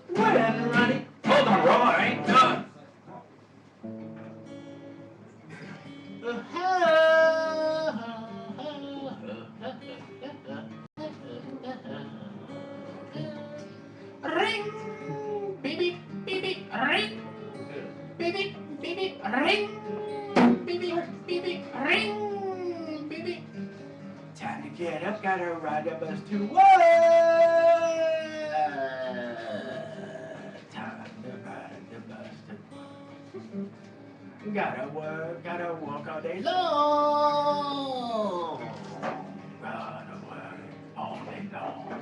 Ring, beep beep, beep beep, ring, beep beep, beep beep, ring, beep beep, beep beep, ring, beep beep. Time to get up, gotta ride the bus to work. Time to ride the bus to work. Gotta work all day long. Gotta work all day long.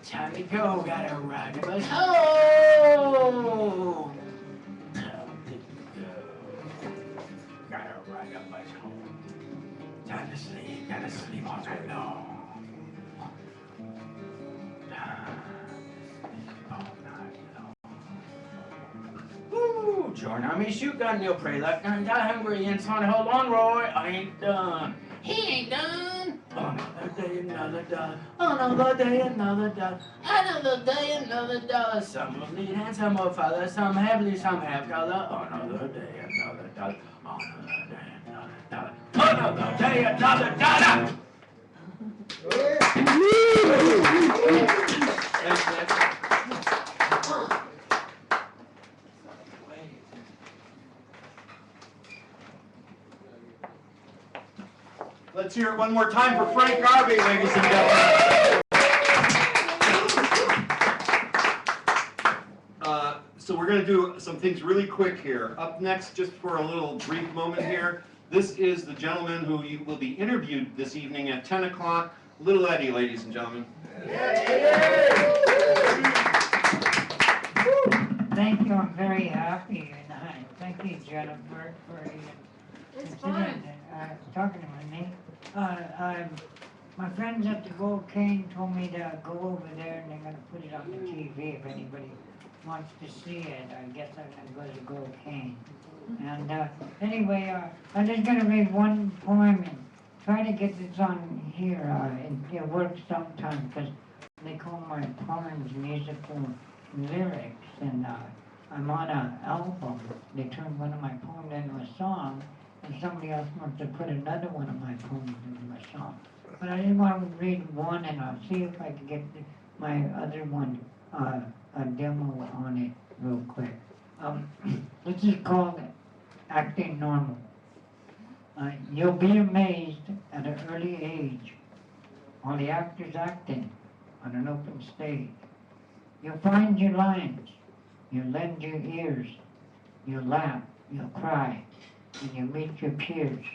Time to go, gotta ride the bus home. Time to go, gotta ride the bus home. Time to sleep, gotta sleep all night long. Woo! Join Army, shoot gun, no pray left, gun, die hungry, and son, hold on, Roy, I ain't done. He ain't done. Another day, another dollar. Another day, another dollar. Another day, another dollar. Some will need hand, some will follow. Some have leaf, some have color. Another day, another dollar. Another day, another dollar. Another day, another dollar. Let's hear it one more time for Frank Garvey, ladies and gentlemen. So we're going to do some things really quick here. Up next, just for a little brief moment here, this is the gentleman who will be interviewed this evening at 10 o'clock, Little Eddie, ladies and gentlemen. Thank you, I'm very happy, and thank you, Jennifer, for considering talking to me. My friends at the Gold Cane told me to go over there and they're going to put it on the TV if anybody wants to see it. I guess I'm going to go to Gold Cane. And anyway, I'm just going to read one poem and try to get this on here. It works sometimes because they call my poems musical lyrics, and I'm on an album. They turned one of my poems into a song, and somebody else wants to put another one of my poems into a song. But I just want to read one, and I'll see if I can get my other one, a demo on it real quick. This is called Acting Normal. You'll be amazed at an early age, all the actors acting on an open stage. You'll find your lines, you'll lend your ears, you'll laugh, you'll cry, and you'll meet your peers.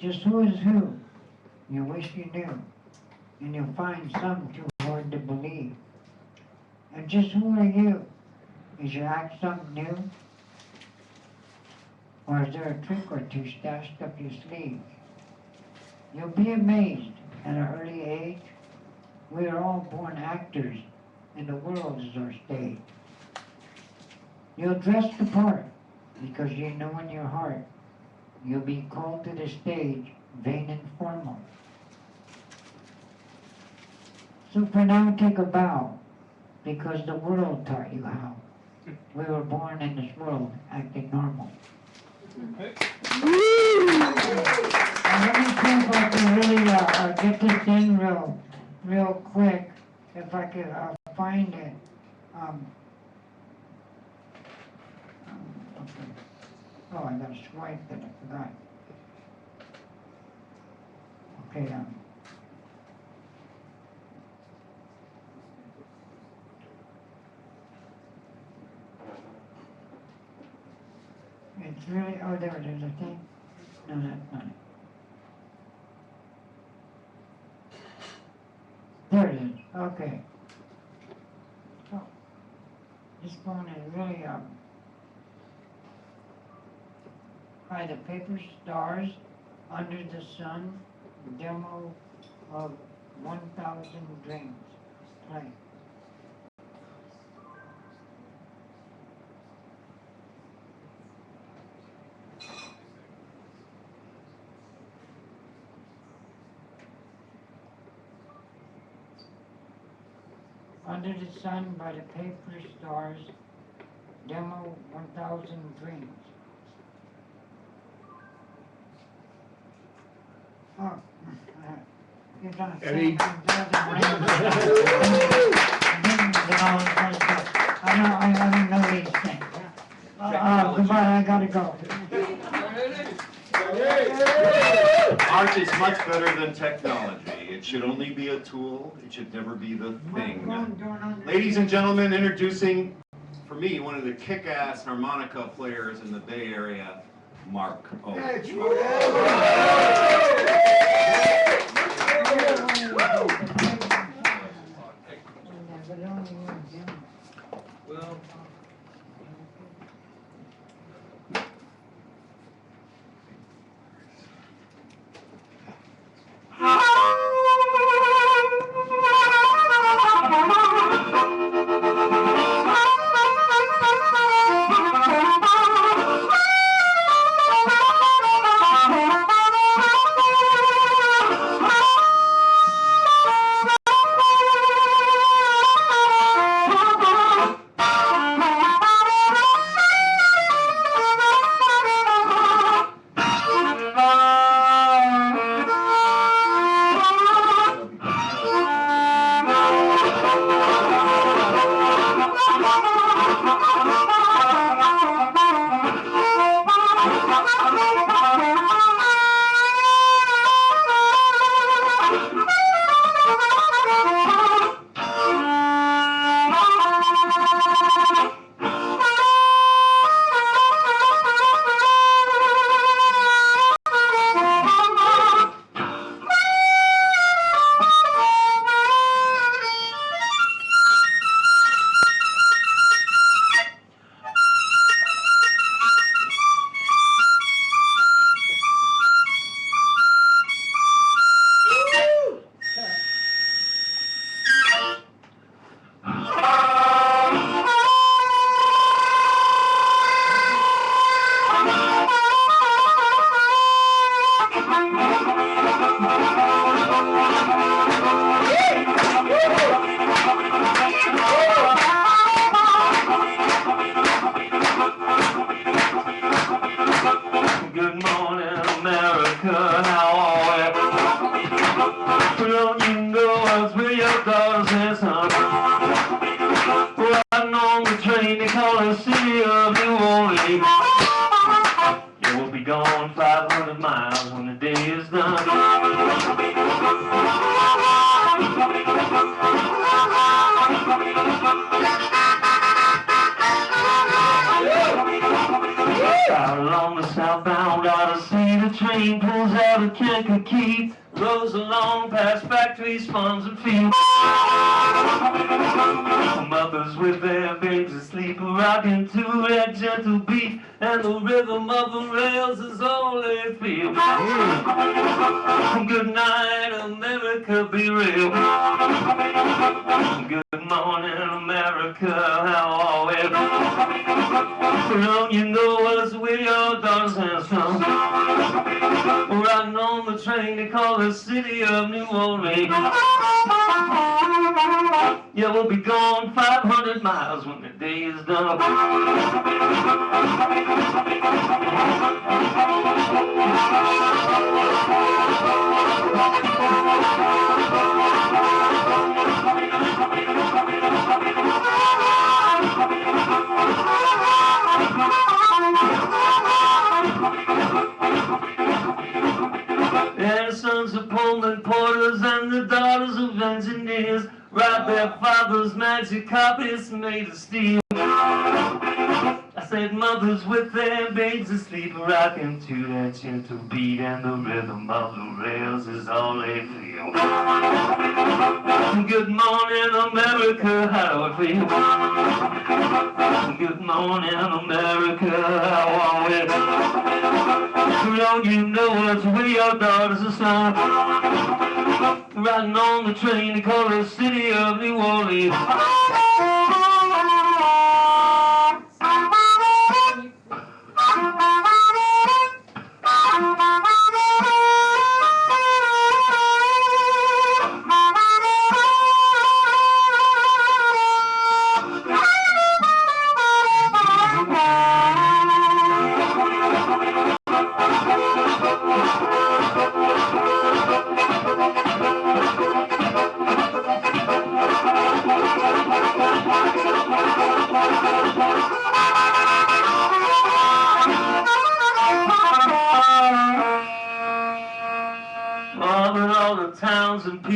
Just who is who, you wish you knew, and you'll find some too hard to believe. And just who are you? Is your act something new? Or is there a trick or two stashed up your sleeve? You'll be amazed at an early age. We are all born actors, and the world is our stage. You'll dress the part, because you know in your heart, you'll be called to the stage, vain and formal. So for now, take a bow, because the world taught you how. We were born in this world, acting normal. And let me see if I can really get this in real quick, if I could find it. Okay. Oh, I got to swipe it, I forgot. Okay, it's really, oh, there it is, I think. No, that's not it. There it is, okay. Oh, this one is really, by the Paper Stars, Under the Sun, demo of 1,000 Dreams. Play. Under the Sun by the Paper Stars, demo 1,000 Dreams. You're gonna Eddie. say I don't know these things. Goodbye, I gotta go. Art is much better than technology. It should only be a tool. It should never be the thing. Ladies and gentlemen, introducing, for me, one of the kick-ass harmonica players in the Bay Area, Mark O. Well, Good morning, America, how are you? Don't you know us, we're your daughters and sons. Riding on the train, they call the city of New Orleans. Yeah, we'll be gone 500 miles when the day is done. Out along the southbound Odyssey, the train pulls out of Kankakee, rolls along past factories, farms, and fields. Mothers with their babes asleep, rocking to that gentle beat, and the rhythm of the rails is all they feel. Good night, America, be real. Good morning, America, how are we? Don't you know us, we're your daughters and sons. Riding on the train they call the city of New Orleans. Yeah, we'll be gone 500 miles when the day is done. And the sons of Pullman porters and the daughters of engineers ride their father's magic carpets made of steel. I said mothers with their babes asleep, rocking to that gentle beat, and the rhythm of the rails is all they feel. Good morning, America, how I feel. Good morning, America, how are we? Don't you know us, we're your daughters and sons. Riding on the train they call the city of New Orleans.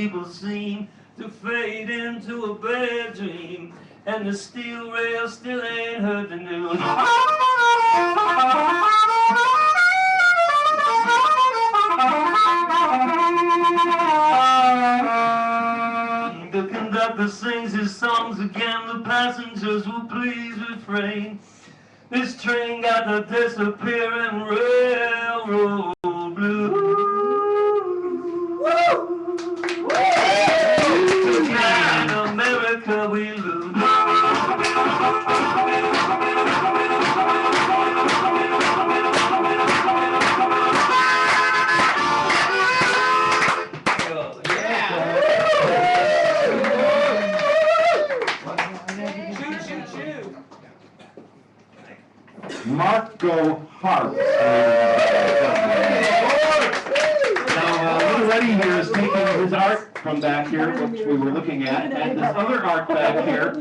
people seem to fade into a bad dream, and the steel rail still ain't heard the news. The conductor sings his songs again, the passengers will please refrain. This train got the disappearing railroad blues. In America we lose. Marco Hart. Now, little Reddy here is taking his art from back here, which we were looking at, and this other art back here,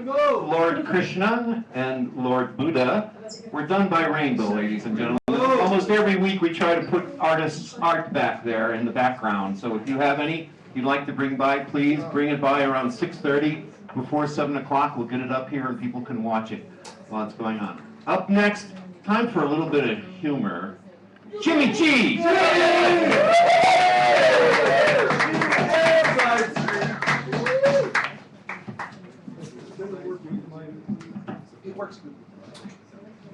Lord Krishna and Lord Buddha, were done by Rainbow, ladies and gentlemen. Almost every week we try to put artists' art back there in the background, so if you have any you'd like to bring by, please bring it by around 6:30. Before 7 o'clock, we'll get it up here and people can watch it while it's going on. Up next, time for a little bit of humor. Jimmy Cheese!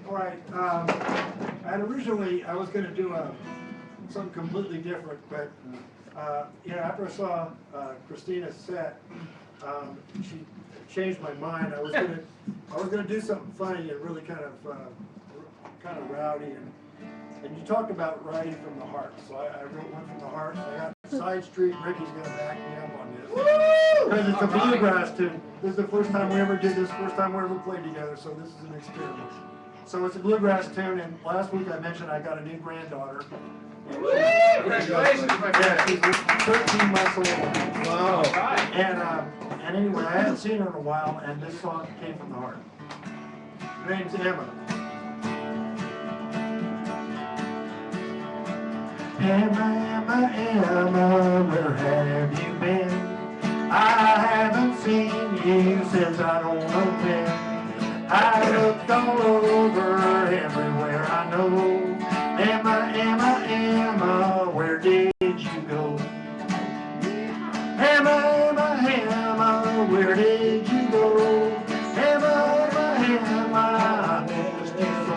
All right, and originally I was going to do something completely different, but after I saw Christina's set, she changed my mind. I was gonna do something funny and really kind of rowdy, and you talked about writing from the heart. So I wrote one from the heart. I got Side Street. Ricky's gonna back me up on this because it's a bluegrass tune. This is the first time we ever did this. First time we ever played together. So this is an experiment. So it's a bluegrass tune, and last week I mentioned I got a new granddaughter. Congratulations, my friend. Yeah, she's 13 months old. Wow. And anyway, I hadn't seen her in a while, and this song came from the heart. Her name's Emma. Emma, Emma, where have you been? I haven't seen you since I don't know when. I looked all over, everywhere I know. Emma, Emma, Emma, where did you go? Emma, Emma, Emma, where did you go? Emma, Emma, Emma, I missed you so.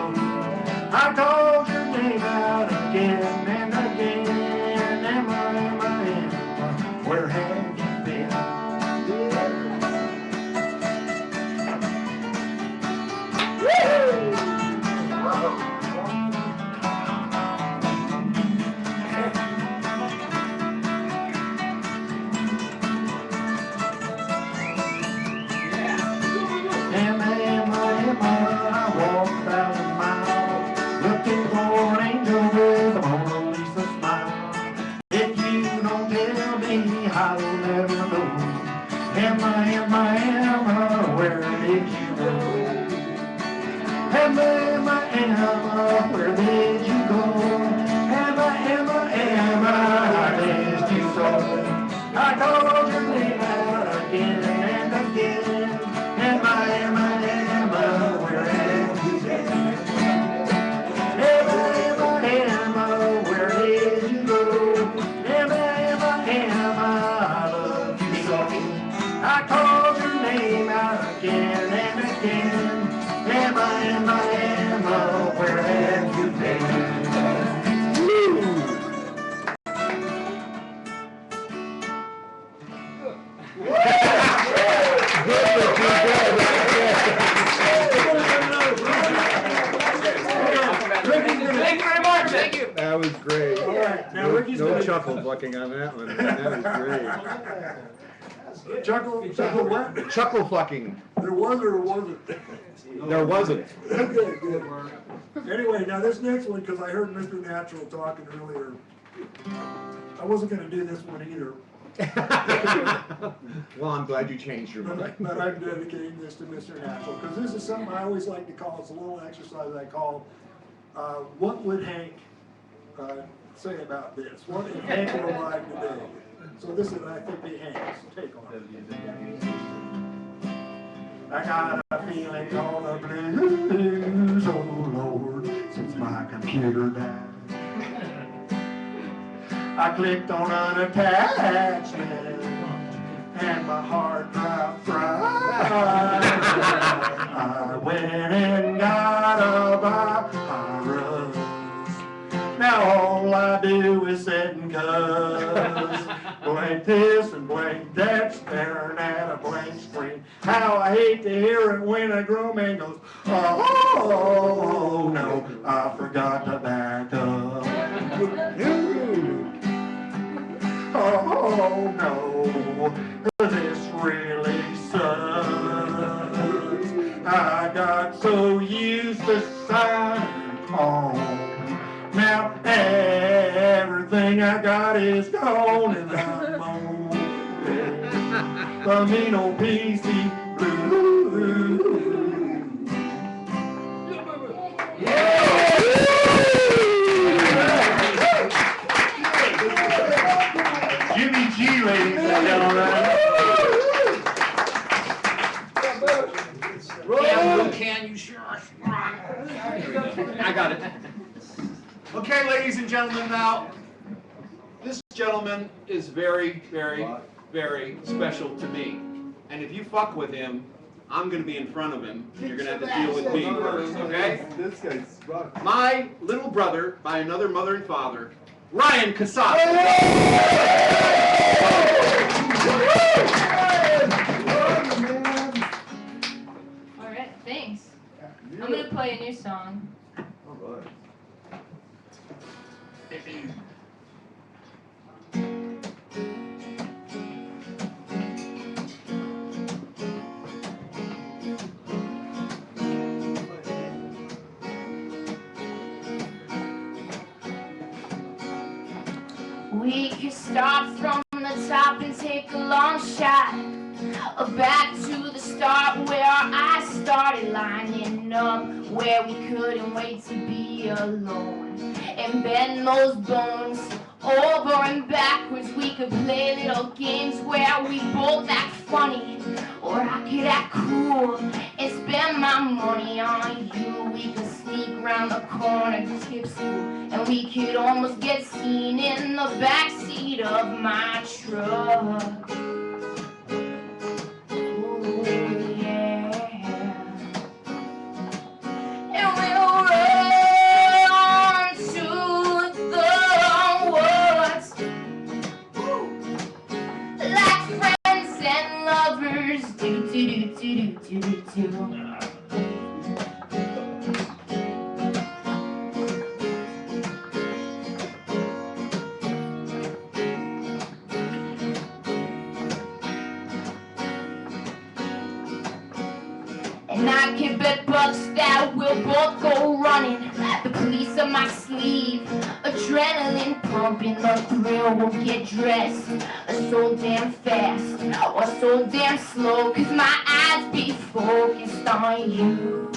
I called your name out again and again. Emma, Emma, Emma, where have you been? That was great. All right, now Ricky's No gonna chuckles looking on that one. That was great. chuckle what? Chuckle fucking. There was or wasn't? There wasn't. Okay, good. Anyway, now this next one, because I heard Mr. Natural talking earlier, I wasn't going to do this one either. Well, I'm glad you changed your mind. But I'm dedicating this to Mr. Natural, because this is something I always like to call, it's a little exercise I call, what would Hank say about this? What if Hank were alive today? So this is, I think, the Hanks take on it. I got a feeling on the blues, oh Lord, since my computer died. I clicked on an attachment and my hard drive fried. I went and got a virus. Now all I do is sit and cuss. Blank this and blank that, staring at a blank screen. How I hate to hear it when a grown man goes, oh no, I forgot to back up. Oh no, this really sucks. I got so used to signing on. Now everything I got is gone and I'm moaning. The mean old PC blues. Jimmy G, ladies and gentlemen. Yeah, can you sure? I got it. Okay, ladies and gentlemen, now, this gentleman is very, very, very special to me. And if you fuck with him, I'm going to be in front of him, and you're going to have to deal with me first, okay? This guy's rock. My little brother, by another mother and father, Ryan Cassatt. Alright, thanks. I'm gonna play a new song. All right. We could start from the top and take a long shot back to the start where I started lining up, where we couldn't wait to be alone and bend those bones over and backwards. We could play little games where we both act funny, or I could act cool and spend my money on you. We could sneak around the corner to skip school, and we could almost get seen in the backseat of my truck. Ooh, yeah. And we'll run to the woods like friends and lovers do. And I can bet bucks that we'll both go running. The police on my sleeve, adrenaline pumping. The thrill will get dressed so damn fast or so damn slow, 'cause my eyes be focused on you.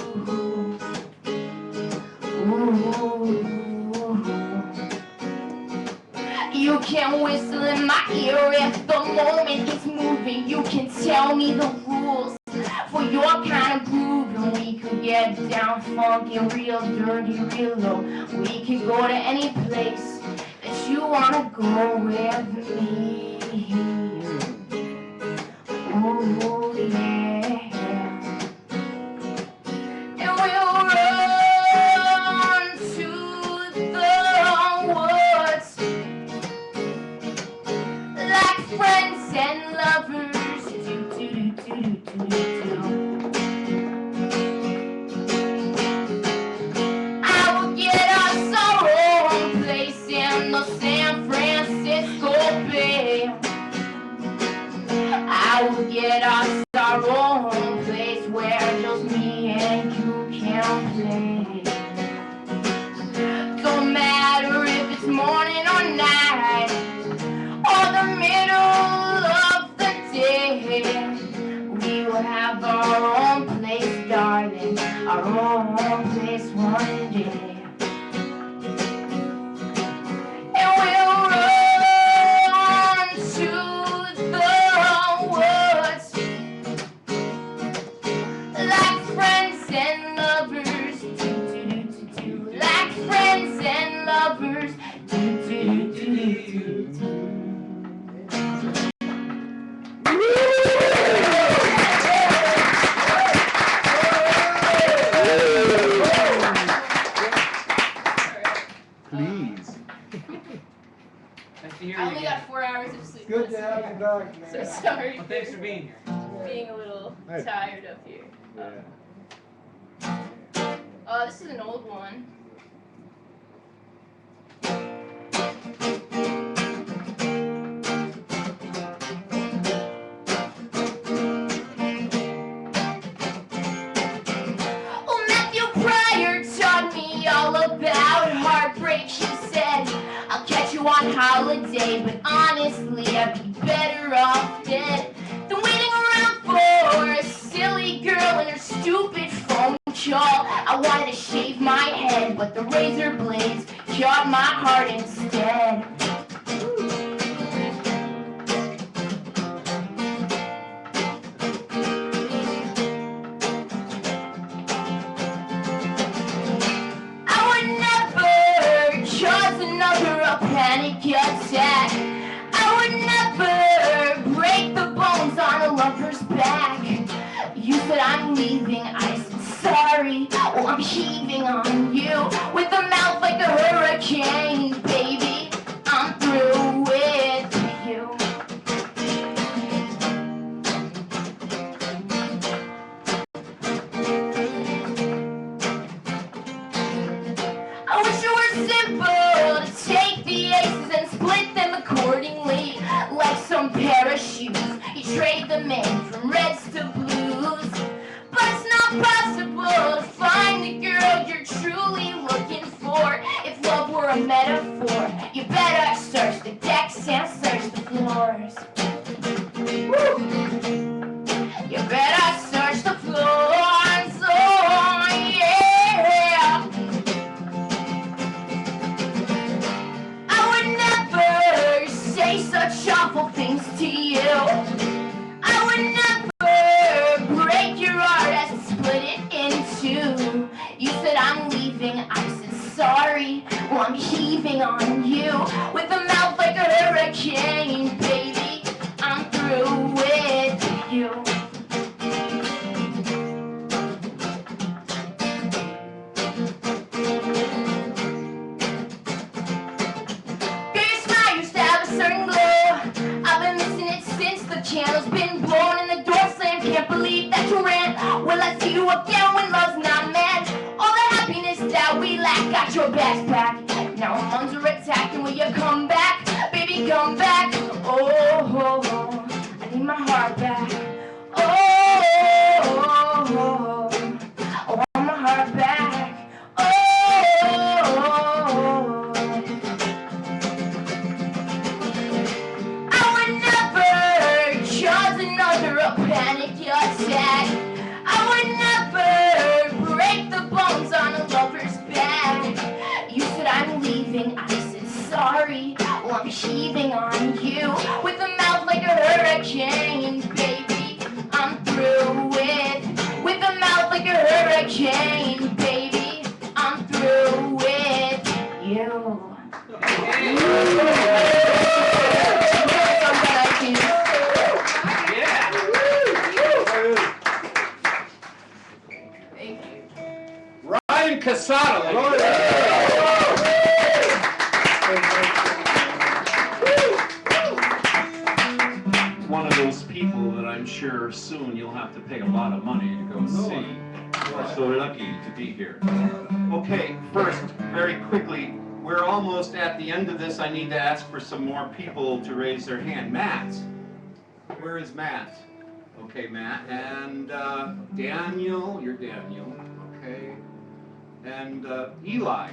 Ooh. You can whistle in my ear if the moment is moving. You can tell me the rules for your kind of groove, and we could get down funky, real dirty, real low. We could go to any place that you wanna go with me. Ooh, yeah. And we'll run to the woods like friends and lovers do. I will get us our own place in the San Francisco Bay. I will get us our own to hear I you only again. got 4 hours of sleep. Good to last have you night. back, man. So sorry Well, thanks for being here. being a little Hey. tired up here. This is an old one. Well, Matthew Pryor taught me all about heartbreak. He said, I'll catch you on holiday, but honestly, I'd be better off dead than waiting around for a silly girl and her stupid phone call. I wanted to shave my head, but the razor blades caught my heart instead. I would never cause another panic attack. I would never break the bones on a lover's back. You said I'm leaving, I said sorry. Well, I'm heaving on you with a mouth like a hurricane, baby. I'm through with you. I wish it were simple to take the aces and split them accordingly. Like some pair of shoes, you trade them in from reds to blues. But it's not possible to find the girl you're truly looking for. If love were a metaphor, you better search the decks and search the floors. Woo! You better search the floors, oh yeah. I would never say such awful things to you. I would never break your heart and split it in two. You said I'm leaving, I said sorry. Well, I'm heaving on you with a mouth like a hurricane, baby. I'm through with you. Girl, your smile used to have a certain glow. I've been missing it since the candle's been blown and the door slammed. Can't believe that you ran. Will I see you again when love's not mad? All the happiness that we lack got your backpack. Now I'm under attack, and will you come back? Baby, come back. Oh, I need my heart back. Oh, I want my heart back. I would never cause another panic attack. I would never break the bones on a lover's back. You said I'm leaving, I said sorry. Well, I'm heaving on you with a mouth like a hurricane, baby. I'm through with a mouth like a hurricane, baby. I'm through with you. Thank you. Ryan Casada. One of those people that I'm sure soon you'll have to pay a lot of money to go see. We're so lucky to be here. Okay, first, very quickly, we're almost at the end of this. I need to ask for some more people to raise their hand. Matt. Where is Matt? Okay, Matt. And Daniel. You're Daniel. Okay. And Eli.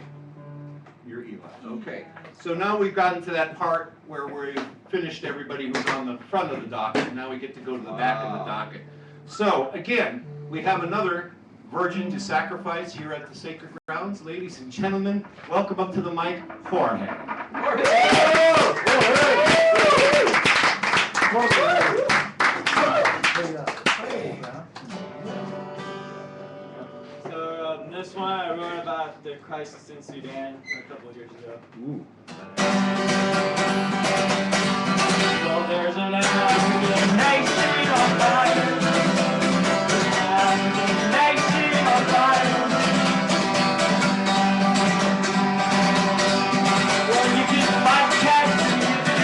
You're Eli. Okay. So now we've gotten to that part where we've finished everybody who's on the front of the docket. Now we get to go to the back of the docket. So, again, we have another virgin to sacrifice here at the Sacred Grounds. Ladies and gentlemen, welcome up to the mic, Jorge. So this one I wrote about the crisis in Sudan a couple of years ago. Ooh. Well, there's an African nation on fire. African nation on fire. Well, you can fight cats and you can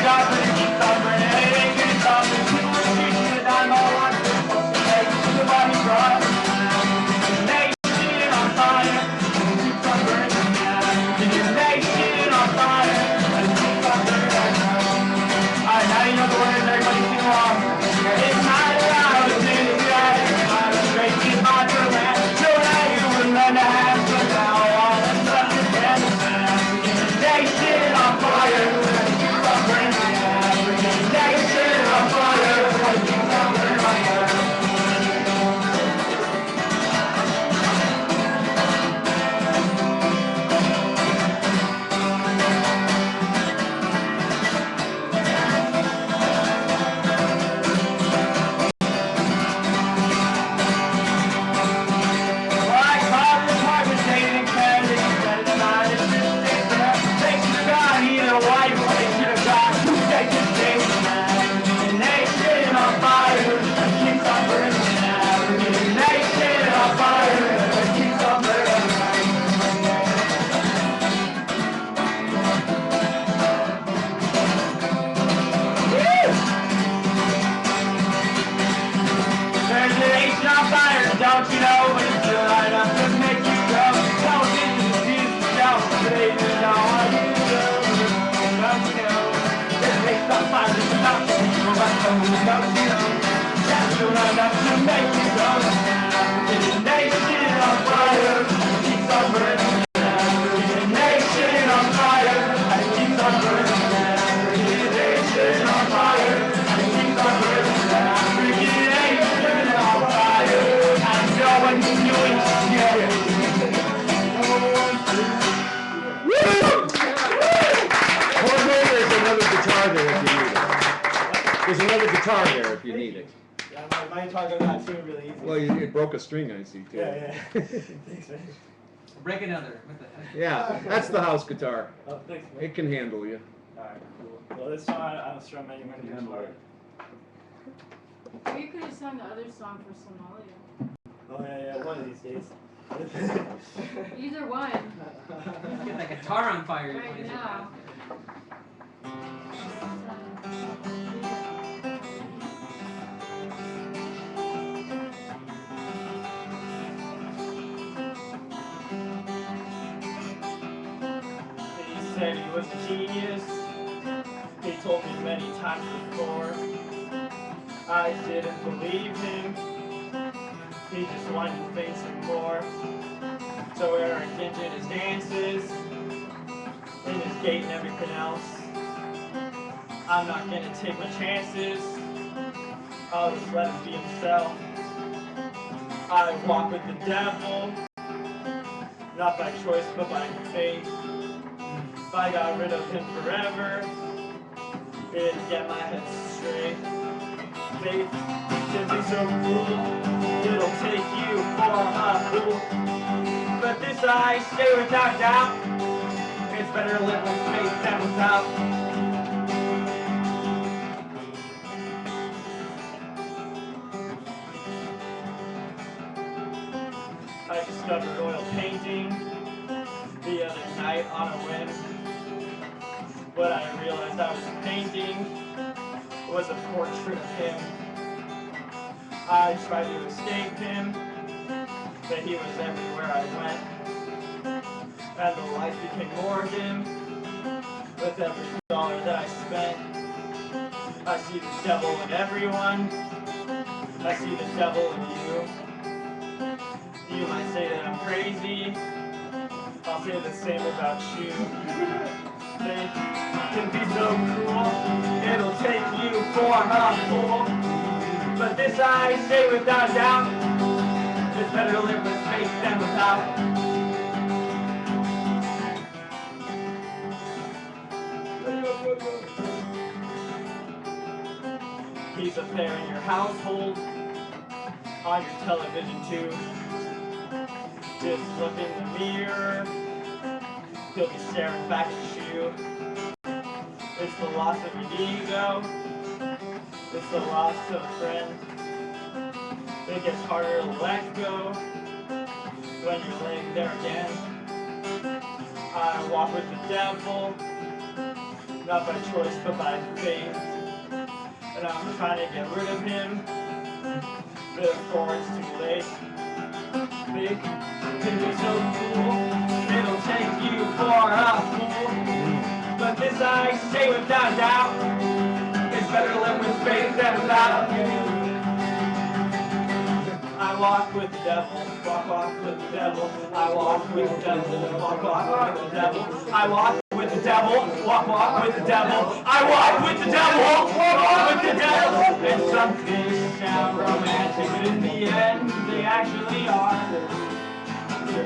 There's another guitar there if you need it. Yeah, my guitar goes out too really easy. Well, it broke a string, I see, too. Yeah. Thanks, man. Break another. What the heck? Yeah, that's the house guitar. Oh, thanks, man. It can handle you. Alright, cool. Well, this song, I don't strum anywhere near as hard. Or you could have sung the other song for Somalia. Oh, yeah, one of these days. Either one. Get that guitar on fire. Right now. He said he was a genius. He told me many times before. I didn't believe him. He just wanted to face some more. So arrogant in his dances, in his gait and everything else. I'm not gonna take my chances. I'll just let him be himself. I walk with the devil, not by choice but by faith. If I got rid of him forever, it'd get my head straight. Faith can be so cruel, it'll take you for a fool. But this I say without doubt, it's better to live with faith than without. I discovered oil painting the other night on a whim. What I realized I was painting was a portrait of him. I tried to escape him, but he was everywhere I went. And the life became more of him with every dollar that I spent. I see the devil in everyone. I see the devil in you. You might say that I'm crazy. I'll say the same about you. Faith can be so cruel, it'll take you for a fool. But this I say without doubt, it's better to live with faith than without. He's up there in your household, on your television too. Just look in the mirror, he'll be staring back at you. It's the loss of your ego, it's the loss of a friend. It gets harder to let go when you're laying there again. I walk with the devil, not by choice but by faith. And I'm trying to get rid of him, but before it's too late. Faith can be so cool, it'll take you for a fool. But this I say without doubt, it's better to live with faith than without. I walk with the devil, walk with the devil. I walk with the devil, walk with the devil. I walk with the devil, walk with the devil. I walk with the devil, walk with the devil. And some things sound romantic, but in the end, they actually are.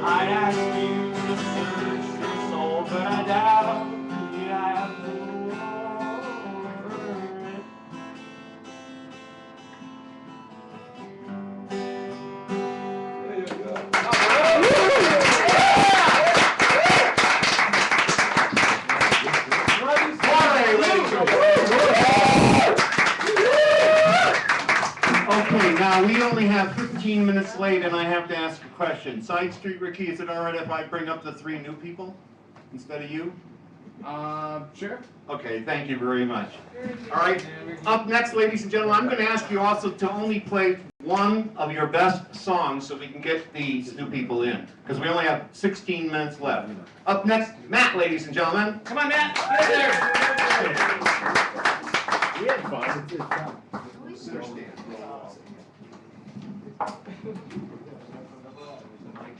I'd ask you to search your soul, but I doubt you have the word. Okay, now we only have 15 minutes late and I have to ask a question. Side Street Ricky, is it all right if I bring up the 3 new people instead of you? Sure. Okay, thank you very much. All right, up next, ladies and gentlemen, I'm going to ask you also to only play one of your best songs so we can get these new people in, because we only have 16 minutes left. Up next, Matt, ladies and gentlemen. Come on, Matt. Get in there. We had fun. It's fun.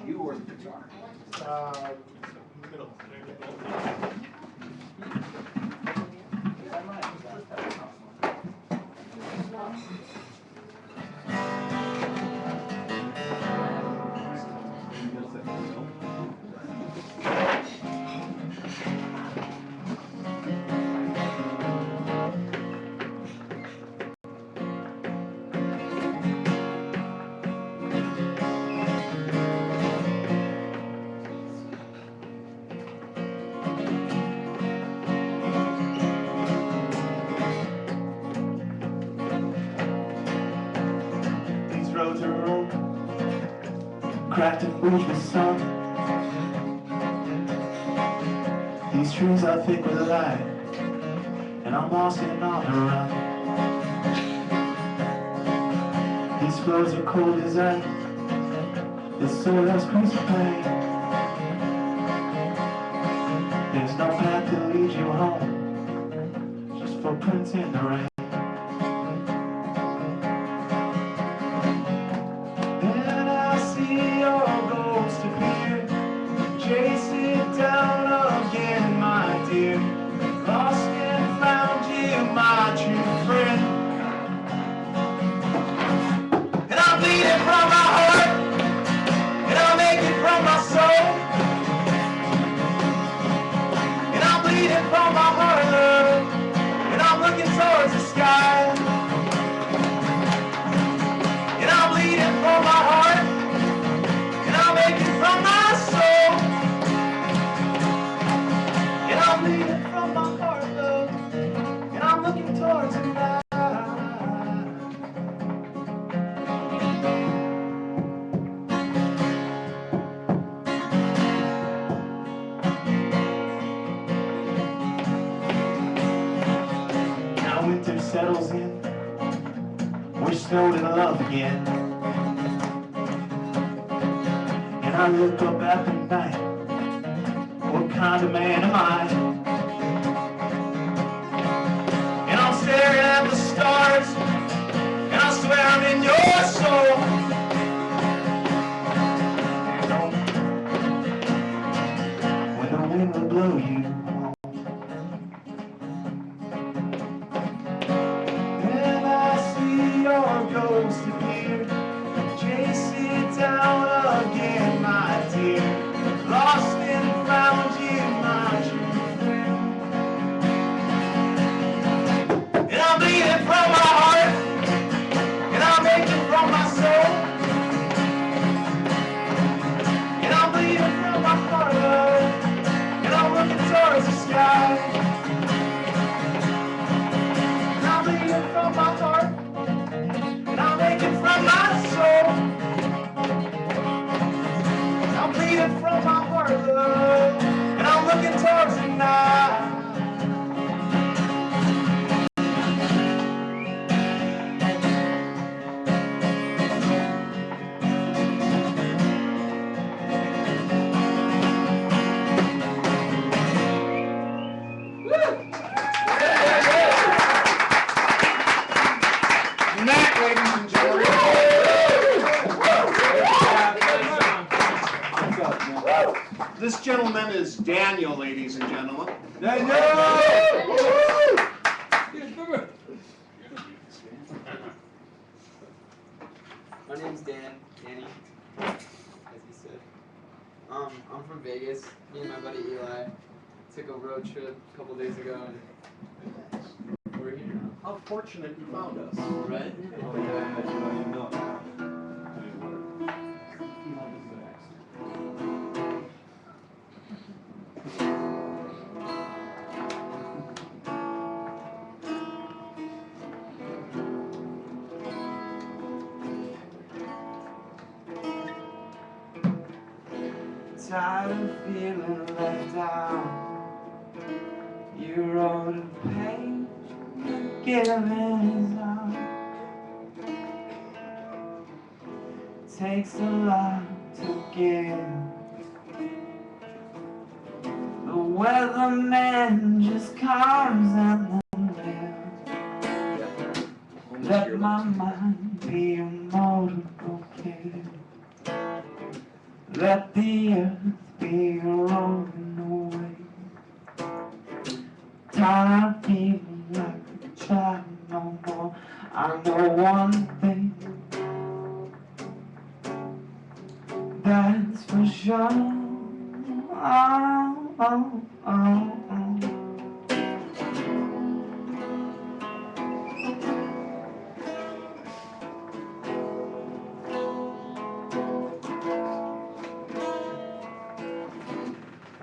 You or the guitar? Middle. These roads are old, cracked and bruised with sun. These trees are thick with light, and I'm walking on the run. These floors are cold as ice, this soil has crucified. There's no path to lead you home, just footprints in the rain. And I see your ghost appear, chase it down again, my dear. Lost and found you, my true friend. And I'm bleeding from my heart, and I'm aching from my soul. And I'm bleeding from my heart, love, and I'm looking towards the sky. And I'm bleeding from my heart, and I'm aching from my soul. And I'm bleeding from my heart, love, and I'm looking towards the night. Now winter settles in, we're snowed in love again. And I look up at the night, what kind of man am I? And I'm staring at the stars, and I swear I'm in your soul. When the wind will blow you home. And I see your ghost appear, chase it down again, my dear. Lost and found you, my true friend. And I'm bleeding from my heart, and I'm aching from my soul. And I'm bleeding from my heart, love, and I'm looking towards the sky. And I'm bleeding from my heart, and I'm aching from my soul. I'm bleeding from my heart, love, and I'm looking towards the night. And that, ladies and gentlemen, this gentleman is Daniel, ladies and gentlemen. My name's Danny, as he said. I'm from Vegas. Me and my buddy Eli took a road trip a couple days ago, and we're here now. How fortunate you found us. Right? Tired of feeling left out. You wrote a page, giving is out. Takes a lot to give. The weatherman just comes and then leaves. my mind be a motorboat. Let the earth be rolling away. Tired of feeling like a child no more. I know one thing, that's for sure. Oh, oh, oh, oh.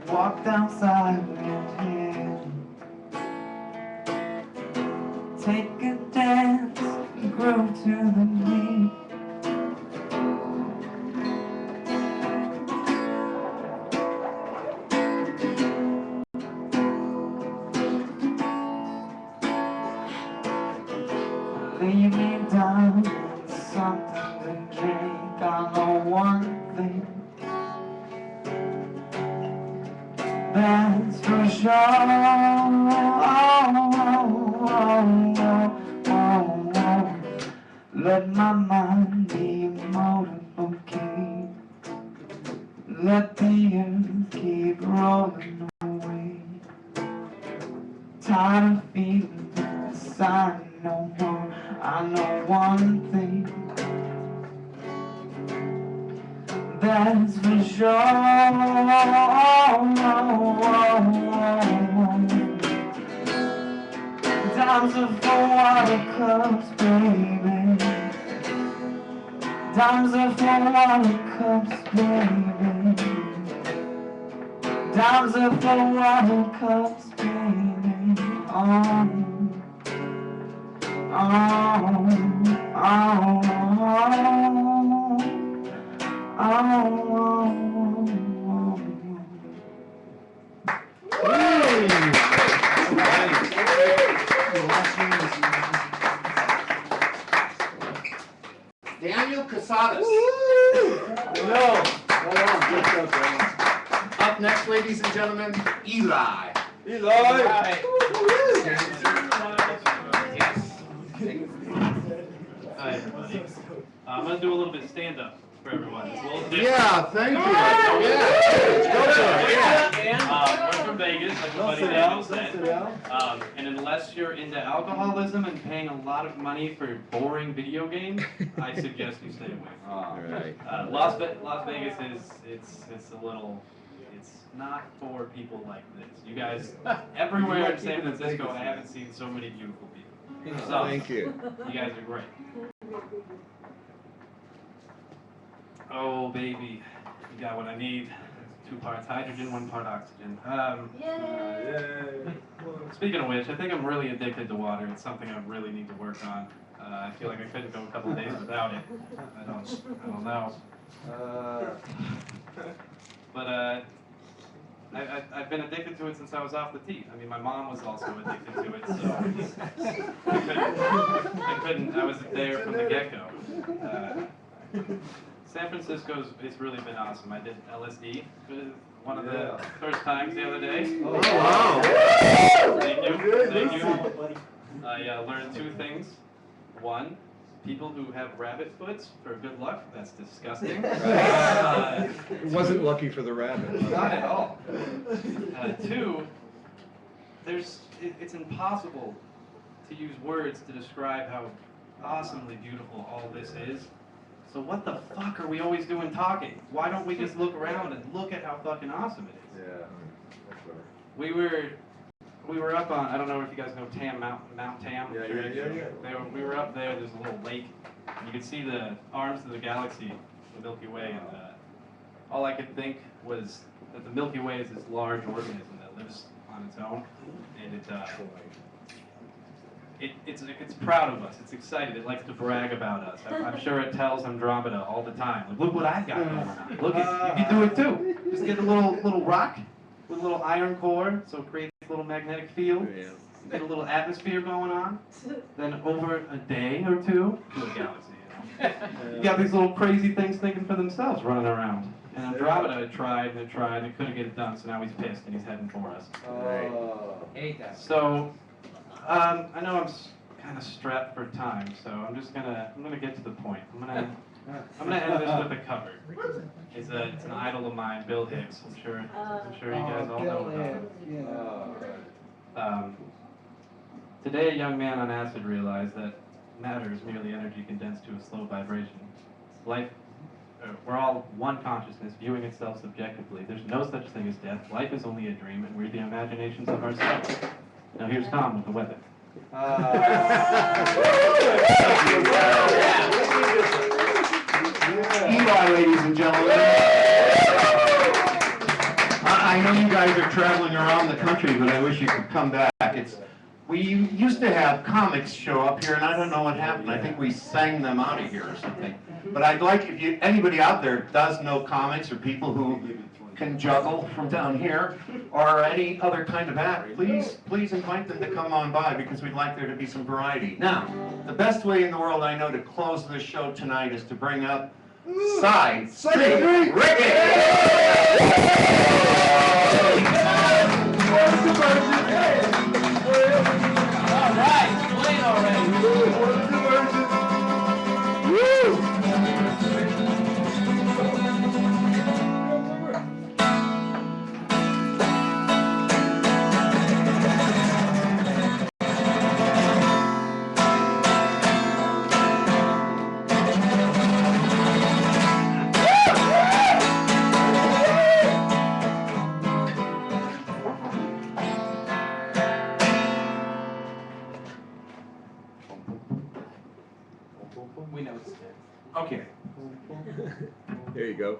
Walk outside with him, take a dance, groove to the beat. Lay me down with something to drink. I know one thing, that's for sure. Oh, oh, oh, oh, oh. Let my mind be a motorboat. Let the earth keep rolling away. Tired of feeling the sign no more. I know one thing, that's for sure. Dimes are for water cups, baby. Dimes are for water cups, baby. Dimes are for water cups, baby. Oh, oh, oh, oh, oh, Daniel Casadas. Up next, ladies and gentlemen, Eli. Hi, everybody. I'm going to do a little bit of stand-up for everyone. It's a little different. Yeah, thank you. Yeah. Go for it. Yeah. I'm from Vegas, like my buddy Daniel said. And unless you're into alcoholism and paying a lot of money for boring video games, I suggest you stay away. Las Vegas it's a little, it's not for people like this. You guys, everywhere in San Francisco, I haven't seen so many beautiful people. So, Thank you. You guys are great. Oh, baby, you got what I need. 2 parts hydrogen, 1 part oxygen. Speaking of which, I think I'm really addicted to water. It's something I really need to work on. I feel like I couldn't go a couple of days without it. I don't know. But I've been addicted to it since I was off the teeth. I mean, my mom was also addicted to it, so I was there from the get-go. San Francisco's, it's really been awesome. I did LSD for one of the first times the other day. Oh, wow. Thank you. Thank you. I learned 2 things. 1, people who have rabbit foots for good luck, that's disgusting. It wasn't lucky for the rabbit. Not at all. 2, it's impossible to use words to describe how awesomely beautiful all this is. So what the fuck are we always doing talking? Why don't we just look around and look at how fucking awesome it is? Yeah, that's right. We were up on, I don't know if you guys know Mount Tam. Yeah. We were up there, there's a little lake. You could see the arms of the galaxy, the Milky Way, and all I could think was that the Milky Way is this large organism that lives on its own, and it's proud of us. It's excited. It likes to brag about us. I'm sure it tells Andromeda all the time. Like, look what I've got going on. Look, you can do it too. Just get a little rock with a little iron core, so it creates a little magnetic field. Get a little atmosphere going on. Then over a day or 2, to a galaxy. You got these little crazy things thinking for themselves, running around. And Andromeda tried and tried and couldn't get it done, so now he's pissed and he's heading for us. Oh. So. I know I'm kind of strapped for time, so I'm gonna get to the point. I'm gonna end this with a cover. It's an idol of mine, Bill Hicks. I'm sure you guys all know about him. Today, a young man on acid realized that matter is merely energy condensed to a slow vibration. Life, we're all one consciousness viewing itself subjectively. There's no such thing as death. Life is only a dream, and we're the imaginations of ourselves. Now here's Tom with the weapon. Eli, ladies and gentlemen. I know you guys are traveling around the country, but I wish you could come back. We used to have comics show up here, and I don't know what happened. I think we sang them out of here or something. But I'd like, if anybody out there does know comics or people who can juggle from down here or any other kind of act, please invite them to come on by, because we'd like there to be some variety. Now, the best way in the world I know to close this show tonight is to bring up Side Street Ricky! All right, playing already. We know it's dead. Okay. There you go.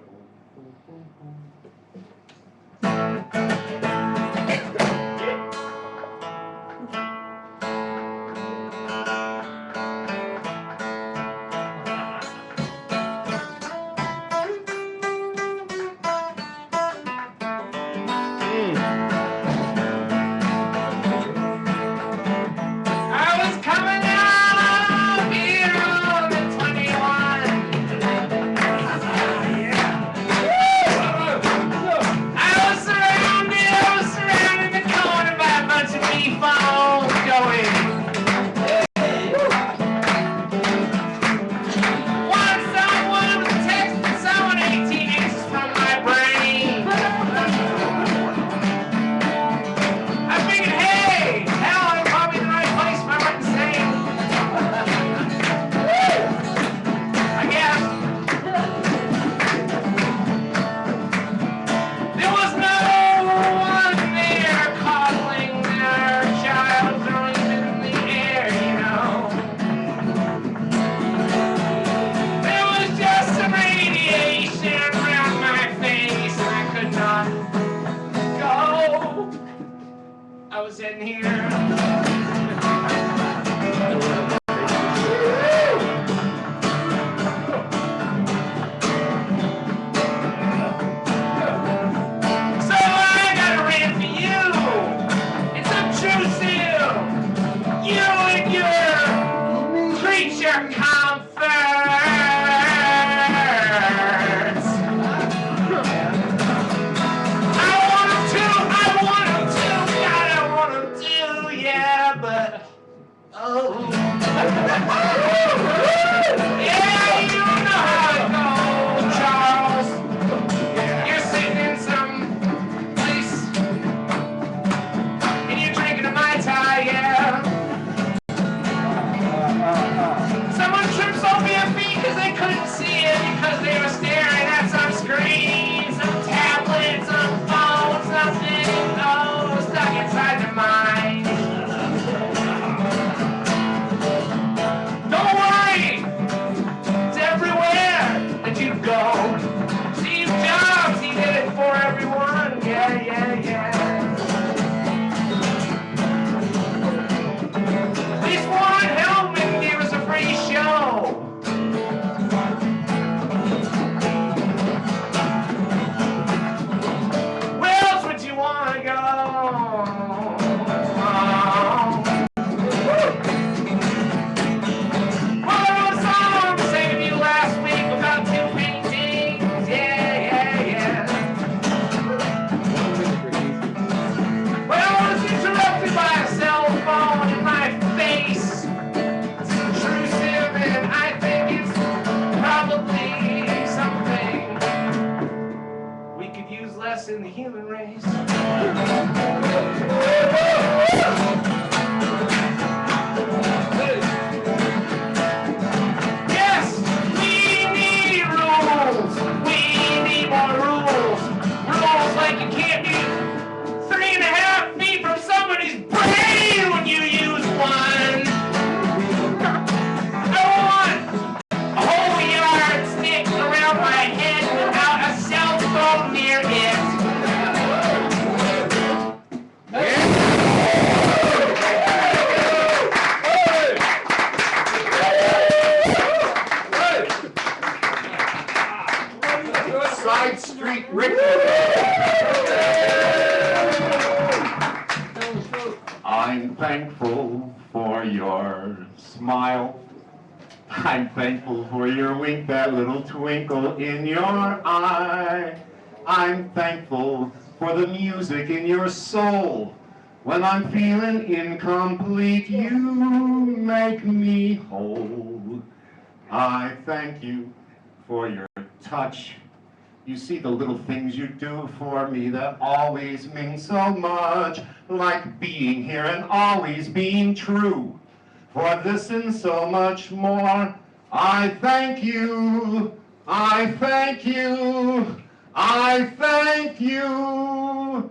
thankful for your smile. I'm thankful for your wink, that little twinkle in your eye. I'm thankful for the music in your soul. When I'm feeling incomplete, you make me whole. I thank you for your touch. You see the little things you do for me that always mean so much, like being here and always being true. For this and so much more, I thank you, I thank you, I thank you.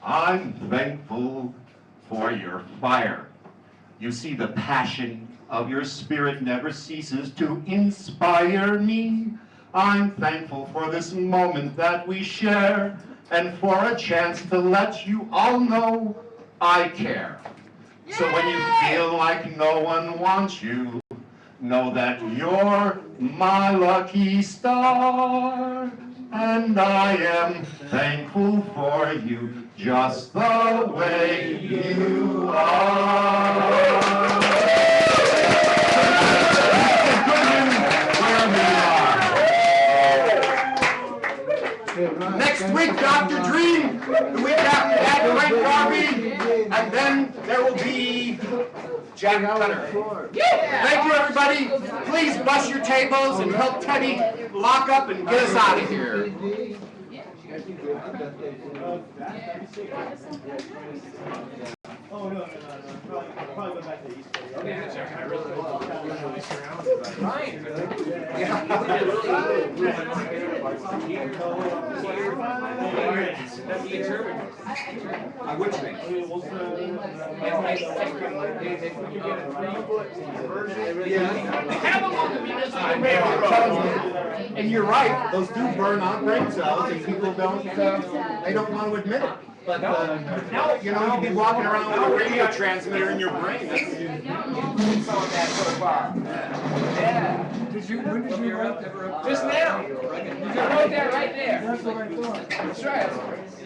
I'm thankful for your fire. You see the passion of your spirit never ceases to inspire me. I'm thankful for this moment that we share and for a chance to let you all know I care. So when you feel like no one wants you, know that you're my lucky star. And I am thankful for you just the way you are. Next week, Dr. Dream. The week after that, Frank Garvey. And then there will be Jack Cutter. Thank you, everybody. Please bust your tables and help Teddy lock up and get us out of here. Oh, no. Probably go back to the East Coast. Which thing? And you're right, those do burn on brain cells, and people don't, they don't want to admit it. But, you know, you'd be walking around with a radio transmitter in your brain. Yeah. When did you write that? Just now. You wrote that right there. That's what I thought. That's right.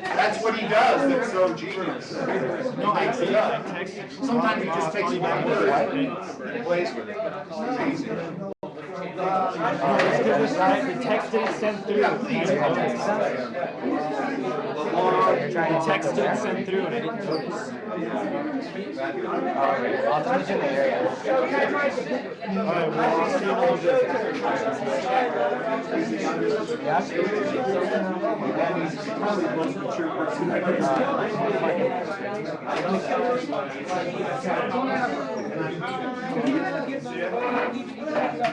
That's what he does, that's so genius. He makes it up. Sometimes he just takes one word and plays with it. It's amazing. Texted and sent through. Texted and sent through, and I didn't notice. I'll touch in the area.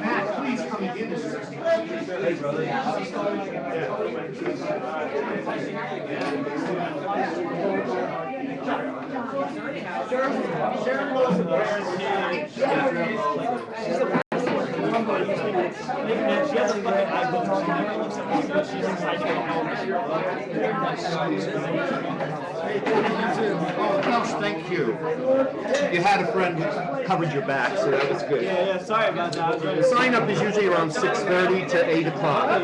Matt, please come and get us. Hey, brother. Sharon Wilson. She has a funny eye book. She's excited to Oh, Klaus, thank you. You had a friend who covered your back, so that was good. Yeah, sorry about that. The sign up is usually around 6:30 to 8 o'clock.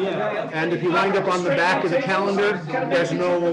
And if you wind up on the back of the calendar, there's no